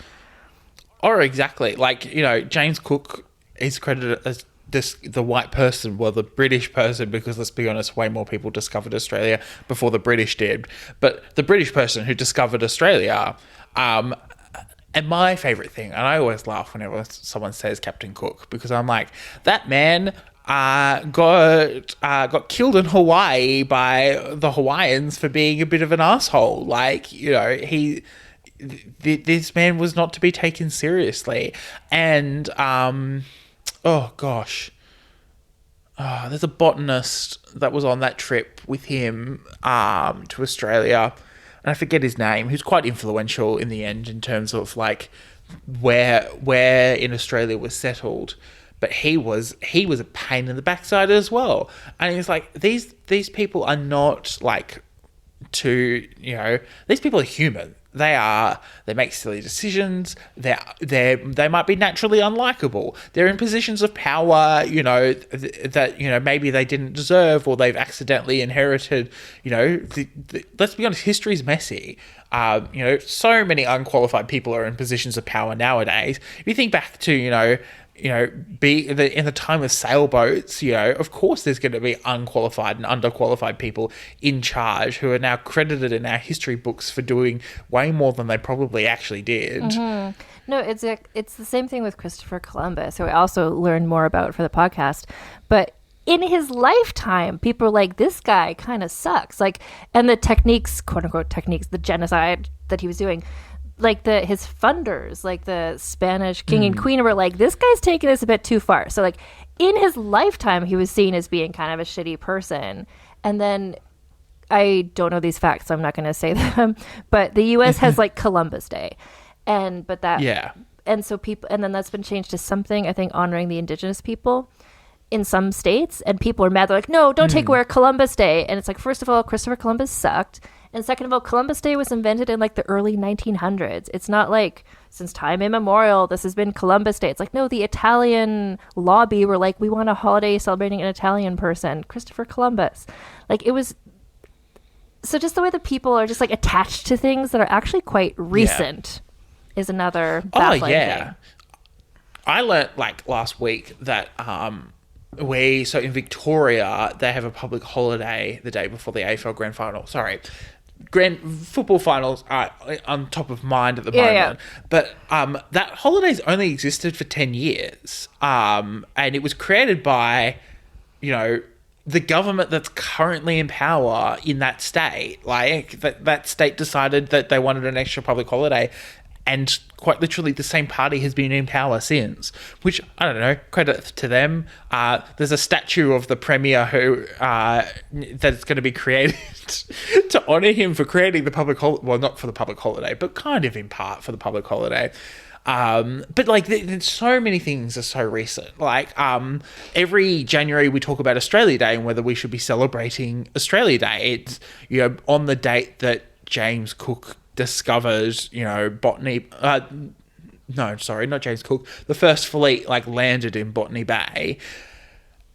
Or exactly. Like, James Cook is credited as the white person, well, the British person, because let's be honest, way more people discovered Australia before the British did. But the British person who discovered Australia, and my favourite thing, and I always laugh whenever someone says Captain Cook, because I'm like, that man got killed in Hawaii by the Hawaiians for being a bit of an asshole. Like, this man was not to be taken seriously. And there's a botanist that was on that trip with him to Australia, and I forget his name, who's quite influential in the end in terms of like where in Australia was settled. But he was a pain in the backside as well. And he's like, these people are not like these people are human. They make silly decisions. They might be naturally unlikable. They're in positions of power, that maybe they didn't deserve, or they've accidentally inherited. Let's be honest, history's messy. So many unqualified people are in positions of power nowadays. If you think back to in the time of sailboats, of course there's going to be unqualified and underqualified people in charge who are now credited in our history books for doing way more than they probably actually did. Mm-hmm. No, it's the same thing with Christopher Columbus, who I also learned more about for the podcast. But in his lifetime, people are like, this guy kind of sucks. Like, and the techniques, quote unquote techniques, the genocide that he was doing, like his funders, like the Spanish king and queen, were like, this guy's taking this a bit too far. So like in his lifetime, he was seen as being kind of a shitty person. And then I don't know these facts, so I'm not going to say them, but the US has like Columbus Day. And and so people, and then that's been changed to something, I think, honoring the indigenous people in some states, and people are mad. They're like, no, don't take away Columbus Day. And it's like, first of all, Christopher Columbus sucked. And second of all, Columbus Day was invented in like the early 1900s. It's not like since time immemorial, this has been Columbus Day. It's like, no, the Italian lobby were like, we want a holiday celebrating an Italian person, Christopher Columbus. Like, it was, so just the way that people are just like attached to things that are actually quite recent is another baffling thing. I learnt like last week that so in Victoria they have a public holiday the day before the AFL grand final. Sorry, grand football finals are on top of mind at the moment. But that holiday's only existed for 10 years, and it was created by, you know, the government that's currently in power in that state. Like that state decided that they wanted an extra public holiday, and quite literally the same party has been in power since, which, I don't know, credit to them. There's a statue of the Premier who that's going to be created to honour him for creating the public holiday. Well, not for the public holiday, but kind of in part for the public holiday. But like, there's so many things are so recent. Like, every January we talk about Australia Day and whether we should be celebrating Australia Day. It's, you know, on the date that James Cook discovered, you know, botany. No, sorry, not James Cook. The first fleet like landed in Botany Bay,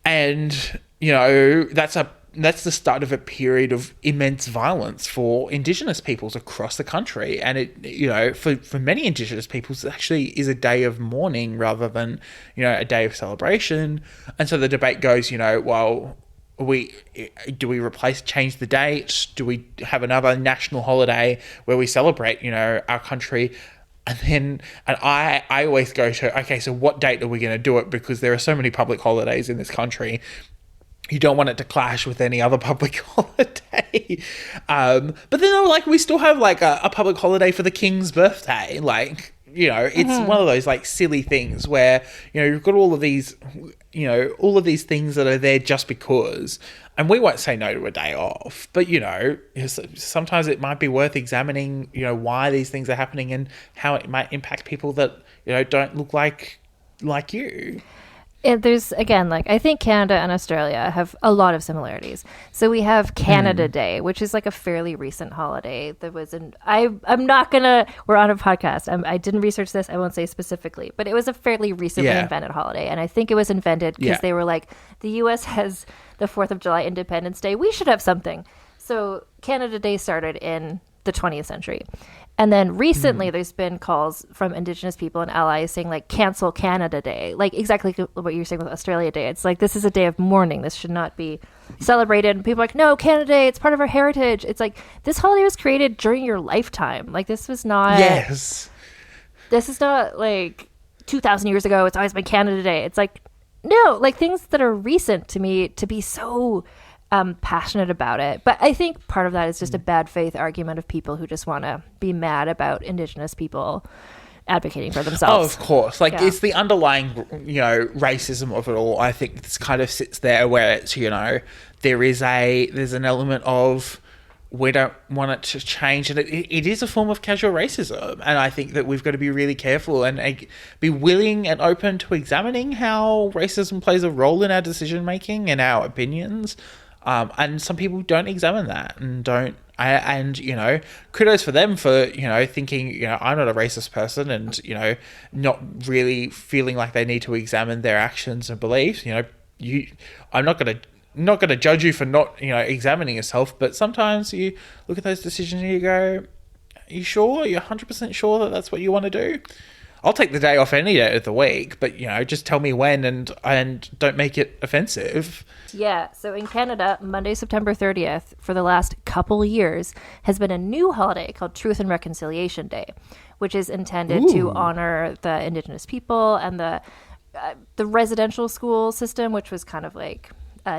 and you know that's the start of a period of immense violence for Indigenous peoples across the country. And it, you know, for many Indigenous peoples, it actually is a day of mourning rather than, you know, a day of celebration. And so the debate goes, you know, well, do we change the date? Do we have another national holiday where we celebrate, you know, our country? And I always go to, okay, so what date are we going to do it? Because there are so many public holidays in this country. You don't want it to clash with any other public holiday. But then, like, we still have like a public holiday for the King's birthday. Like, you know, it's one of those like silly things where, you know, you've got all of these things that are there just because, and we won't say no to a day off, but, you know, sometimes it might be worth examining, you know, why these things are happening and how it might impact people that, you know, don't look like you. There's, again, like, I think Canada and Australia have a lot of similarities. So we have Canada Day, which is like a fairly recent holiday that was I'm not gonna, we're on a podcast. I didn't research this. I won't say specifically, but it was a fairly recently invented holiday. And I think it was invented because they were like, the US has the 4th of July Independence Day. We should have something. So Canada Day started in the 20th century. And then recently there's been calls from Indigenous people and allies saying, like, cancel Canada Day. Like, exactly what you're saying with Australia Day. It's like, this is a day of mourning. This should not be celebrated. And people are like, no, Canada Day, it's part of our heritage. It's like, this holiday was created during your lifetime. Like, this was not... Yes. This is not, like, 2,000 years ago. It's always been Canada Day. It's like, no, like, things that are recent to me to be so... passionate about it. But I think part of that is just a bad faith argument of people who just want to be mad about Indigenous people advocating for themselves. Oh, of course. Like, it's the underlying, you know, racism of it all. I think this kind of sits there where it's, you know, there's an element of we don't want it to change, and it is a form of casual racism. And I think that we've got to be really careful and be willing and open to examining how racism plays a role in our decision making and our opinions. And some people don't examine that and don't. And, you know, kudos for them for, you know, thinking, you know, I'm not a racist person and, you know, not really feeling like they need to examine their actions and beliefs. You know, I'm not going to judge you for not, you know, examining yourself, but sometimes you look at those decisions and you go, are you sure? You're 100% sure that that's what you want to do? I'll take the day off any day of the week, but, you know, just tell me when and don't make it offensive. Yeah, so in Canada, Monday, September 30th, for the last couple years, has been a new holiday called Truth and Reconciliation Day, which is intended to honor the Indigenous people and the residential school system, which was kind of like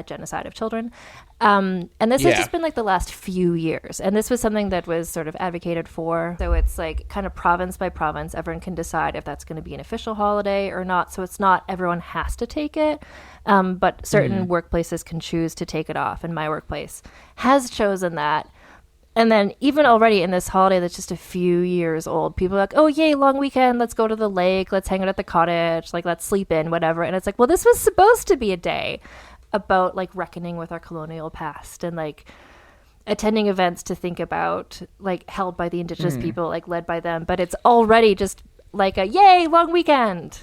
genocide of children. And this has just been like the last few years. And this was something that was sort of advocated for. So it's like kind of province by province, everyone can decide if that's going to be an official holiday or not. So it's not everyone has to take it. But certain workplaces can choose to take it off. And my workplace has chosen that. And then even already in this holiday that's just a few years old, people are like, oh, yay, long weekend. Let's go to the lake. Let's hang out at the cottage. Like, let's sleep in, whatever. And it's like, well, this was supposed to be a day about, like, reckoning with our colonial past and, like, attending events to think about, like, held by the Indigenous people, like, led by them. But it's already just like a, yay, long weekend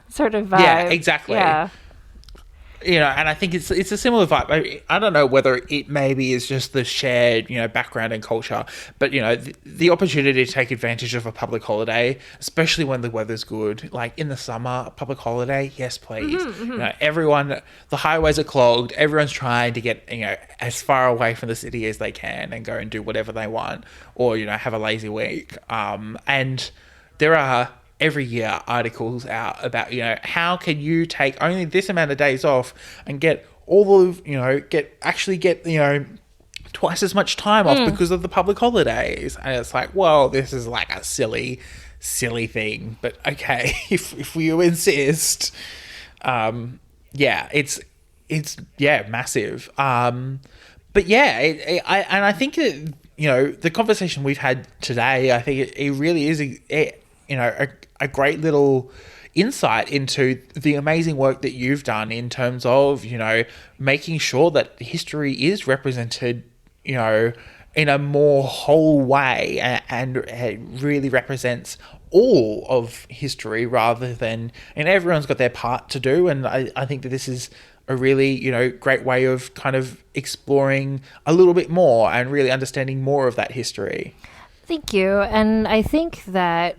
sort of vibe. Yeah, exactly. Yeah. You know, and I think it's a similar vibe. I don't know whether it maybe is just the shared, you know, background and culture, but, you know, the opportunity to take advantage of a public holiday, especially when the weather's good, like in the summer, a public holiday, yes, please. You know, everyone, the highways are clogged. Everyone's trying to get, you know, as far away from the city as they can and go and do whatever they want, or, you know, have a lazy week. And there are every year articles out about, you know, how can you take only this amount of days off and get all of, you know, get, you know, twice as much time off because of the public holidays. And it's like, well, this is like a silly thing, but okay, if you insist. Yeah, it's massive. But yeah, I think that, you know, the conversation we've had today, I think it really is you know, a great little insight into the amazing work that you've done in terms of, you know, making sure that history is represented, you know, in a more whole way and it really represents all of history rather than, and everyone's got their part to do. And I think that this is a really, you know, great way of kind of exploring a little bit more and really understanding more of that history. Thank you. And I think that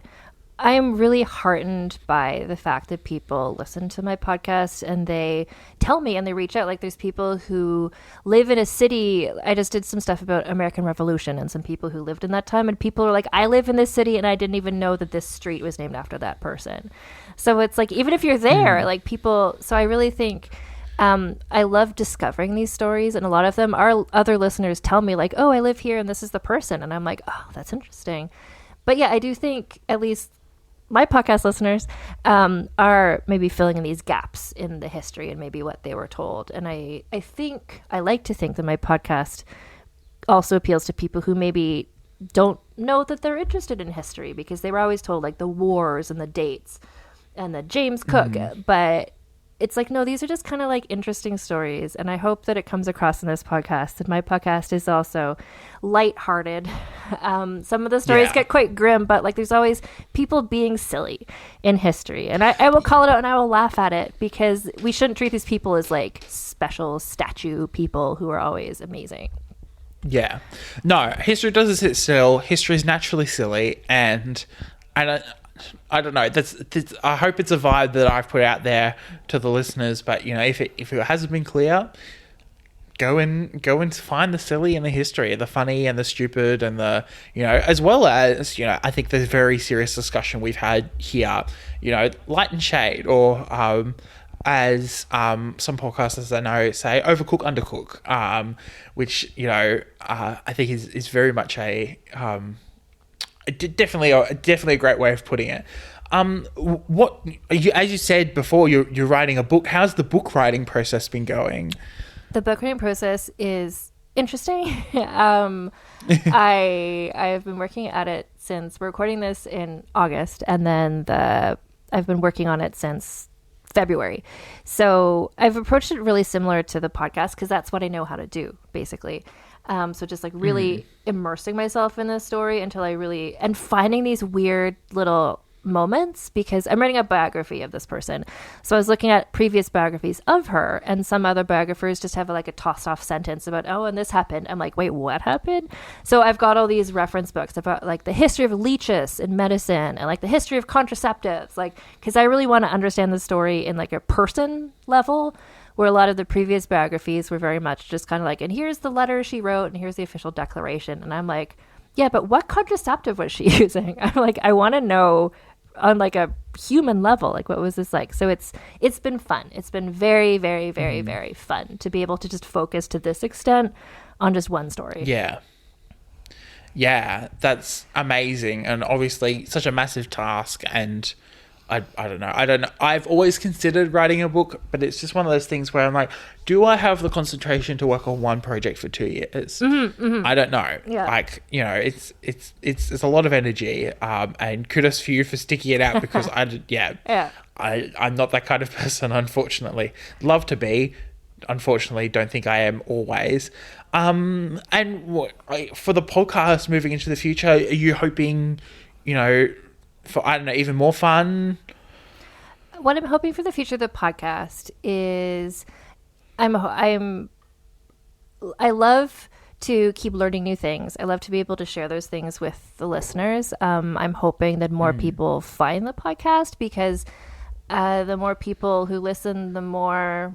I am really heartened by the fact that people listen to my podcast and they tell me and they reach out. Like, there's people who live in a city. I just did some stuff about American Revolution and some people who lived in that time. And people are like, I live in this city and I didn't even know that this street was named after that person. So it's like, even if you're there, like people. So I really think I love discovering these stories. And a lot of them are other listeners tell me like, oh, I live here and this is the person. And I'm like, oh, that's interesting. But yeah, I do think at least my podcast listeners are maybe filling in these gaps in the history and maybe what they were told. And I like to think that my podcast also appeals to people who maybe don't know that they're interested in history because they were always told like the wars and the dates and the James Cook. But it's like, no, these are just kind of like interesting stories. And I hope that it comes across in this podcast. And my podcast is also lighthearted. Some of the stories get quite grim, but like there's always people being silly in history. And I will call it out and I will laugh at it because we shouldn't treat these people as like special statue people who are always amazing. Yeah. No, history doesn't sit still. History is naturally silly. And I don't know. That's I hope it's a vibe that I've put out there to the listeners. But you know, if it hasn't been clear, go and find the silly and the history, the funny and the stupid, and the, you know, as well as, you know, I think the very serious discussion we've had here. You know, light and shade, or as some podcasters I know say, overcook, undercook, which, you know, I think is very much definitely a great way of putting it. What as you said before, you're writing a book. How's the book writing process been going? The book writing process is interesting. I've been working at it since we're recording this in August, and then I've been working on it since February. So I've approached it really similar to the podcast because that's what I know how to do, basically. So just like really immersing myself in the story until and finding these weird little moments, because I'm writing a biography of this person. So I was looking at previous biographies of her, and some other biographers just have like a tossed off sentence about, oh, and this happened. I'm like, wait, what happened? So I've got all these reference books about like the history of leeches in medicine and like the history of contraceptives, like, because I really want to understand the story in like a person level, where a lot of the previous biographies were very much just kind of like, and here's the letter she wrote and here's the official declaration. And I'm like, yeah, but what contraceptive was she using? I'm like, I want to know on like a human level, like what was this like? So it's been fun. It's been very, very, very, very fun to be able to just focus to this extent on just one story. Yeah, that's amazing. And obviously such a massive task. And I don't know. I've always considered writing a book, but it's just one of those things where I'm like, do I have the concentration to work on one project for 2 years? I don't know. Yeah. Like, you know, it's a lot of energy. And kudos for you for sticking it out because I'm not that kind of person, unfortunately. Love to be. Unfortunately, don't think I am always. And for the podcast moving into the future, are you hoping, you know, for, I don't know, even more fun? What I'm hoping for the future of the podcast is I love to keep learning new things. I love to be able to share those things with the listeners. I'm hoping that more people find the podcast because the more people who listen, the more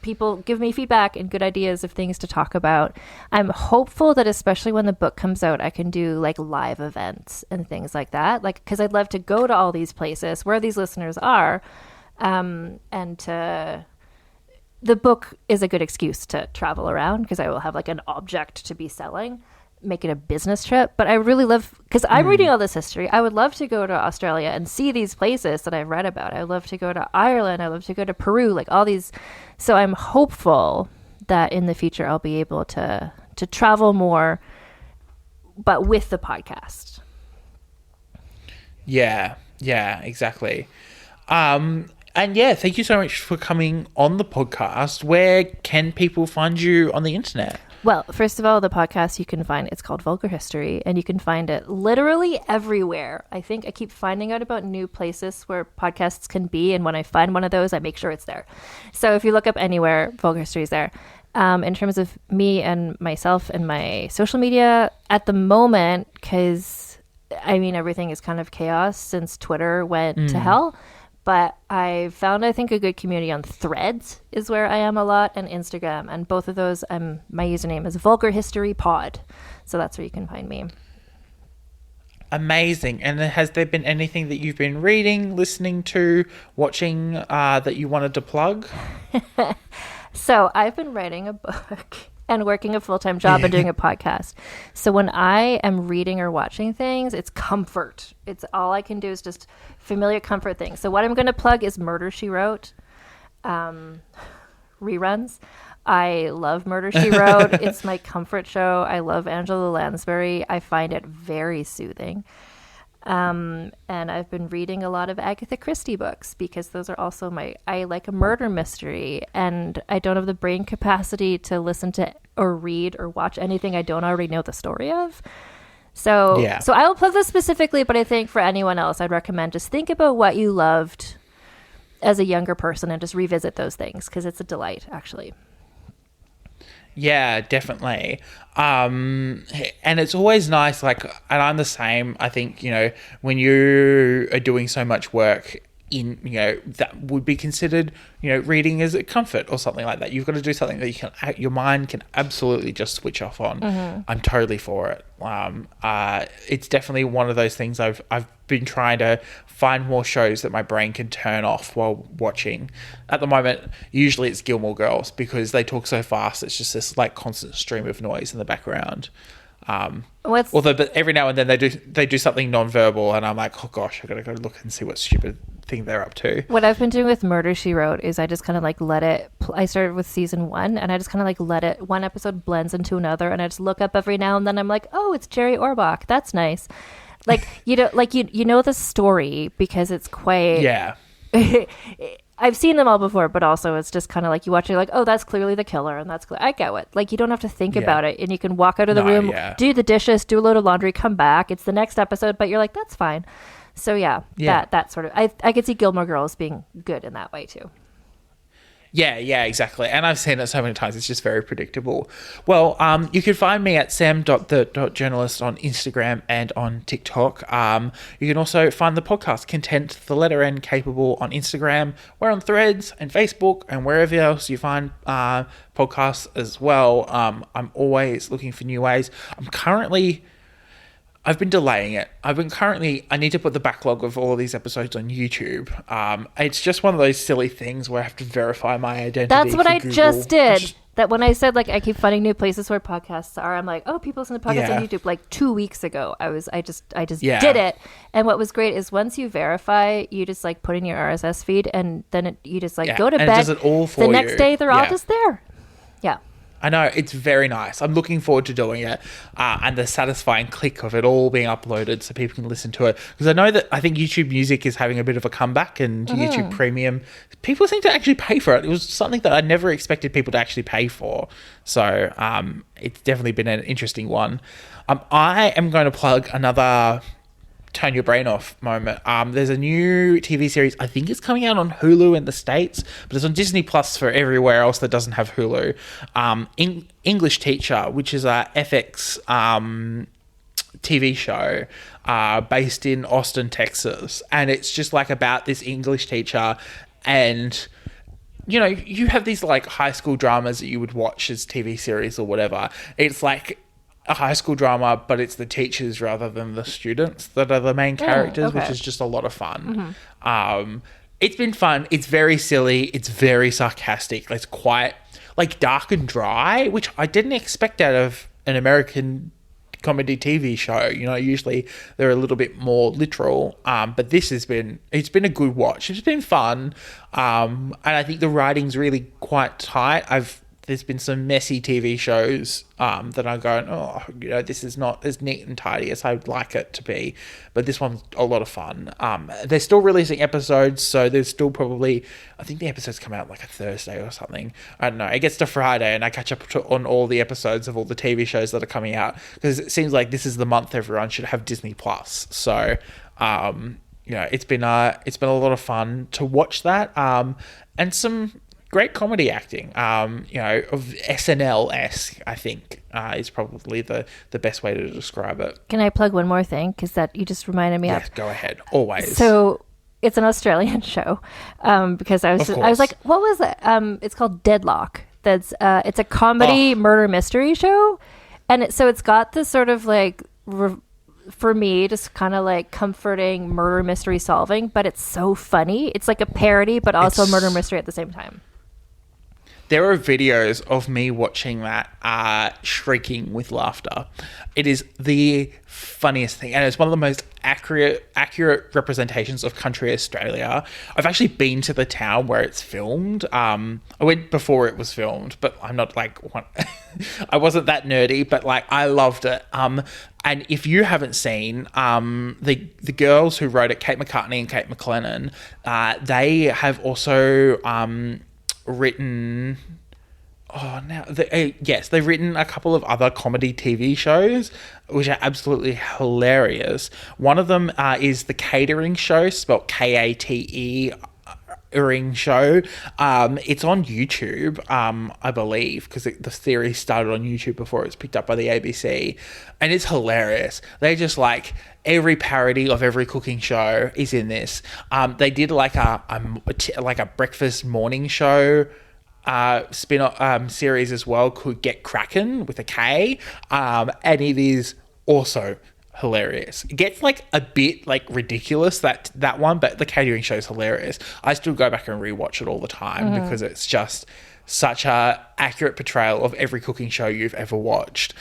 people give me feedback and good ideas of things to talk about. I'm hopeful that especially when the book comes out, I can do like live events and things like that. Like, because I'd love to go to all these places where these listeners are, and the book is a good excuse to travel around because I will have like an object to be selling, make it a business trip. But I really love, because I'm reading all this history, I would love to go to Australia and see these places that I've read about. I love to go to Ireland. I love to go to Peru, like all these. So I'm hopeful that in the future I'll be able to travel more, but with the podcast. Yeah, exactly. And yeah, thank you so much for coming on the podcast. Where can people find you on the internet? Well, first of all, the podcast you can find, it's called Vulgar History, and you can find it literally everywhere. I think I keep finding out about new places where podcasts can be, and when I find one of those, I make sure it's there. So if you look up anywhere, Vulgar History is there. In terms of me and myself and my social media, at the moment, because, I mean, everything is kind of chaos since Twitter went to hell. But I found, I think, a good community on Threads is where I am a lot, and Instagram. And both of those, my username is Vulgar History Pod. So that's where you can find me. Amazing. And has there been anything that you've been reading, listening to, watching that you wanted to plug? So I've been writing a book and working a full-time job and doing a podcast. So when I am reading or watching things, it's comfort. It's all I can do is just familiar comfort things. So what I'm going to plug is Murder, She Wrote, reruns. I love Murder, She Wrote. It's my comfort show. I love Angela Lansbury. I find it very soothing. And I've been reading a lot of Agatha Christie books because those are also I like a murder mystery, and I don't have the brain capacity to listen to or read or watch anything I don't already know the story of. So I will plug this specifically, but I think for anyone else, I'd recommend just think about what you loved as a younger person and just revisit those things because it's a delight, actually. Yeah, definitely. And it's always nice, like, and I'm the same, I think, you know, when you are doing so much work in, you know, that would be considered, you know, reading as a comfort or something like that. You've got to do something that your mind can absolutely just switch off on. I'm totally for it. It's definitely one of those things I've been trying to find more shows that my brain can turn off while watching. At the moment, usually it's Gilmore Girls because they talk so fast. It's just this like constant stream of noise in the background. But every now and then they do something non-verbal, and I'm like, oh gosh, I gotta go look and see what stupid thing they're up to. What I've been doing with Murder, She Wrote is I just kind of like let it I started with season 1, and I just kind of like let it, one episode blends into another, and I just look up every now and then. I'm like, oh, it's Jerry Orbach, that's nice. Like, you know, like you know the story because it's quite I've seen them all before, but also it's just kind of like you watch it like, oh, that's clearly the killer, and that's I get it. Like, you don't have to think about it, and you can walk out of the room, do the dishes, do a load of laundry, come back. It's the next episode, but you're like, that's fine. So that sort of I could see Gilmore Girls being good in that way too. Yeah, exactly. And I've seen it so many times. It's just very predictable. Well, you can find me at sam.the.journalist on Instagram and on TikTok. You can also find the podcast, Content, the letter N, Capable, on Instagram. We're on Threads and Facebook and wherever else you find podcasts as well. I'm always looking for new ways. I'm currently I've been delaying it. I need to put the backlog of all of these episodes on YouTube. It's just one of those silly things where I have to verify my identity. That's what for I Google. just did. That when I said like I keep finding new places where podcasts are, I'm like, oh, people listen to podcasts on YouTube. Like 2 weeks ago, I just did it. And what was great is once you verify, you just like put in your RSS feed, and then you just like go to and bed. it does it all for the you. next day, they're all just there. Yeah. I know, it's very nice. I'm looking forward to doing it, and the satisfying click of it all being uploaded so people can listen to it. Because I think YouTube Music is having a bit of a comeback, and YouTube Premium, people seem to actually pay for it. It was something that I never expected people to actually pay for. So it's definitely been an interesting one. I am going to plug another turn your brain off moment. There's a new TV series. I think it's coming out on Hulu in the States, but it's on Disney Plus for everywhere else that doesn't have Hulu. English Teacher, which is a FX TV show based in Austin, Texas, and it's just like about this English teacher. And you know, you have these like high school dramas that you would watch as TV series or whatever. It's like a high school drama, but it's the teachers rather than the students that are the main characters, which is just a lot of fun. It's been fun. It's very silly. It's very sarcastic. It's quite like dark and dry, which I didn't expect out of an American comedy TV show. You know, usually they're a little bit more literal, but it's been a good watch. It's been fun, and I think the writing's really quite tight. There's been some messy TV shows that I'm going, oh, you know, this is not as neat and tidy as I would like it to be. But this one's a lot of fun. They're still releasing episodes, so there's still probably, I think the episodes come out like a Thursday or something. I don't know. It gets to Friday and I catch up on all the episodes of all the TV shows that are coming out, because it seems like this is the month everyone should have Disney Plus. So, you know, it's been a lot of fun to watch that. And some great comedy acting, you know, of SNL-esque, I think, is probably the best way to describe it. Can I plug one more thing? Because that you just reminded me of. Yes, go ahead. Always. So it's an Australian show. Because I was like, what was it? It's called Deadloch. It's a comedy murder mystery show, and it's got this sort of like for me, just kind of like comforting murder mystery solving, but it's so funny. It's like a parody, but also murder mystery at the same time. There are videos of me watching that shrieking with laughter. It is the funniest thing, and it's one of the most accurate representations of country Australia. I've actually been to the town where it's filmed. I went before it was filmed, but I'm not like I wasn't that nerdy, but like I loved it. And if you haven't seen the girls who wrote it, Kate McCartney and Kate McLennan, they have also written they've written a couple of other comedy TV shows which are absolutely hilarious. One of them is The Catering Show, spelled Kate Ring Show. It's on YouTube, I believe, because the series started on YouTube before it was picked up by the ABC, and it's hilarious. They just like every parody of every cooking show is in this. They did like a breakfast morning show spin-off series as well, called Get Kraken with a K, and it is also hilarious. It gets like a bit like ridiculous that one, but the catering show is hilarious. I still go back and rewatch it all the time because it's just such a accurate portrayal of every cooking show you've ever watched,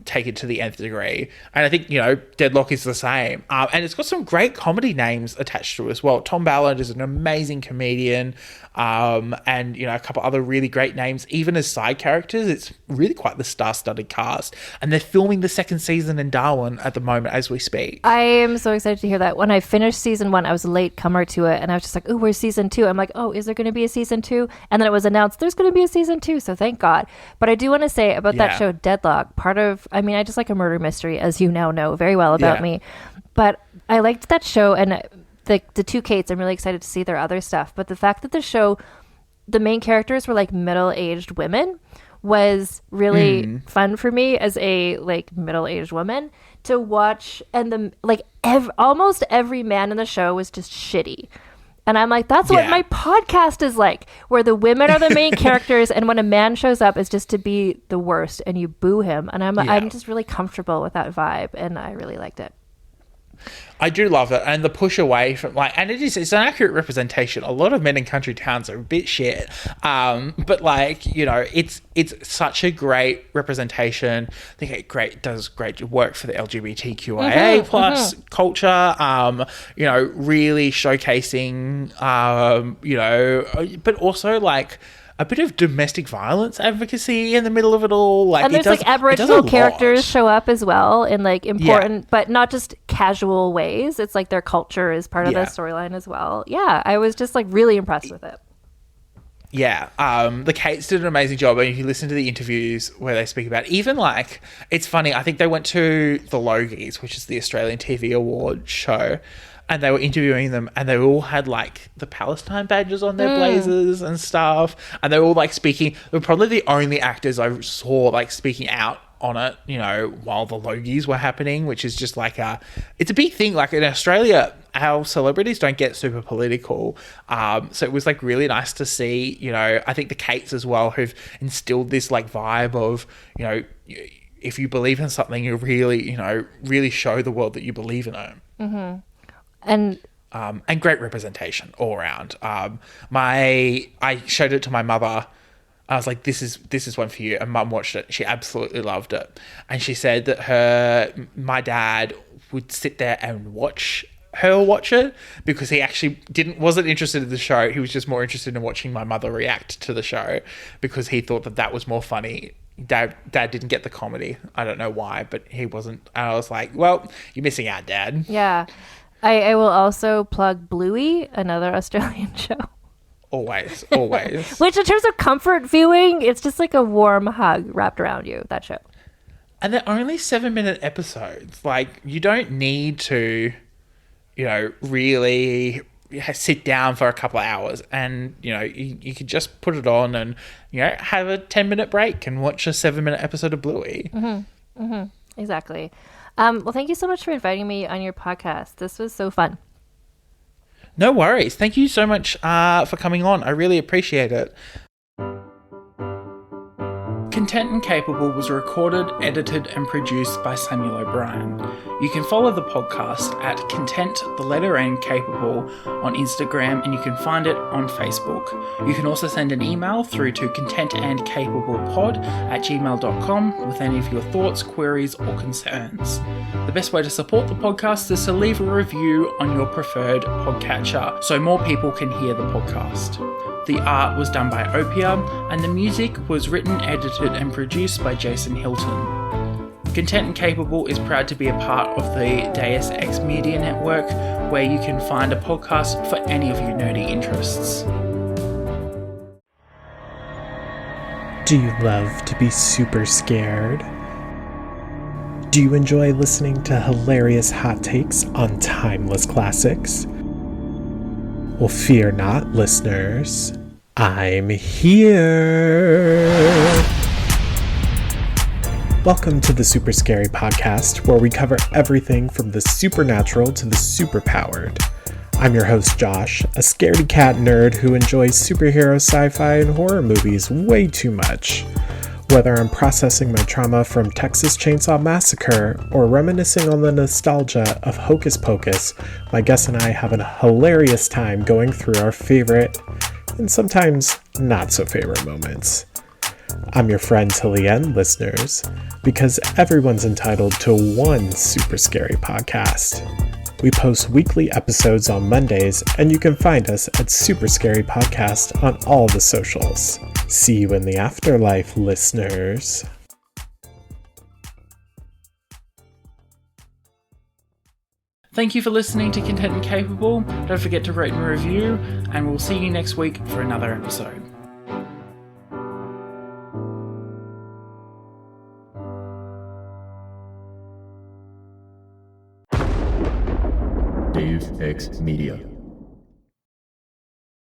taken to the nth degree. And I think, you know, Deadloch is the same, and it's got some great comedy names attached to it as well. Tom Ballard is an amazing comedian, and you know, a couple other really great names even as side characters. It's really quite the star-studded cast, and they're filming the second season in Darwin at the moment as we speak. I am so excited to hear that. When I finished season 1, I was a late comer to it, and I was just like, oh, where's season 2? I'm like, oh, is there going to be a season 2? And then it was announced there's going to be a season 2, so thank God. But I do want to say about that show, Deadloch, I just like a murder mystery, as you now know very well about me, but I liked that show, and the two Kates, I'm really excited to see their other stuff. But the fact that the show, the main characters were like middle-aged women, was really fun for me as a like middle-aged woman to watch. And almost every man in the show was just shitty. And I'm like, that's what my podcast is like, where the women are the main characters, and when a man shows up, it's just to be the worst, and you boo him. And I'm just really comfortable with that vibe, and I really liked it. I do love it, and the push away from and it's an accurate representation. A lot of men in country towns are a bit shit, but it's such a great representation. I think it does great work for the LGBTQIA plus culture. Really showcasing, but also a bit of domestic violence advocacy in the middle of it all. And there's Aboriginal characters show up as well in important, but not just casual ways. It's like their culture is part of the storyline as well. Yeah, I was just really impressed with it. Yeah, the Kates did an amazing job, and if you listen to the interviews where they speak about it's funny, I think they went to the Logies, which is the Australian TV award show, and they were interviewing them, and they all had the Palestine badges on their blazers and stuff, and they were all speaking. They were probably the only actors I saw speaking out on it, while the Logies were happening, which is just it's a big thing. In Australia, our celebrities don't get super political, so it was really nice to see. I think the Kates as well, who've instilled this vibe of if you believe in something, you really show the world that you believe in it. Mm-hmm. And great representation all around. I showed it to my mother. I was like, this is one for you. And Mum watched it. She absolutely loved it. And she said that my dad would sit there and watch it because he actually wasn't interested in the show. He was just more interested in watching my mother react to the show because he thought that was more funny. Dad didn't get the comedy. I don't know why, but he wasn't. And I was like, well, you're missing out, Dad. Yeah. I will also plug Bluey, another Australian show. Always. Which, in terms of comfort viewing, it's just a warm hug wrapped around you, that show. And they're only 7-minute episodes. You don't need to, really sit down for a couple of hours. And, you could just put it on and, have a 10-minute break and watch a 7-minute episode of Bluey. Mm-hmm. Mm-hmm. Exactly. Well, thank you so much for inviting me on your podcast. This was so fun. No worries. Thank you so much for coming on. I really appreciate it. Content and Capable was recorded, edited and produced by Samuel O'Brien. You can follow the podcast at Content, the letter N, Capable on Instagram, and you can find it on Facebook. You can also send an email through to contentandcapablepod@gmail.com with any of your thoughts, queries or concerns. The best way to support the podcast is to leave a review on your preferred podcatcher so more people can hear the podcast. The art was done by Opia, and the music was written, edited and produced by Jason Hilton. Content and Capable is proud to be a part of the Deus Ex Media Network, where you can find a podcast for any of your nerdy interests. Do you love to be super scared? Do you enjoy listening to hilarious hot takes on timeless classics? Well, fear not, listeners. I'm here. Welcome to the Super Scary Podcast, where we cover everything from the supernatural to the superpowered. I'm your host, Josh, a scaredy cat nerd who enjoys superhero, sci-fi, and horror movies way too much. Whether I'm processing my trauma from Texas Chainsaw Massacre or reminiscing on the nostalgia of Hocus Pocus, my guests and I have a hilarious time going through our favorite and sometimes not so favorite moments. I'm your friend till the end, listeners, because everyone's entitled to one super scary podcast. We post weekly episodes on Mondays, and you can find us at Super Scary Podcast on all the socials. See you in the afterlife, listeners. Thank you for listening to Content and Capable. Don't forget to rate and review, and we'll see you next week for another episode. Deus Ex Media.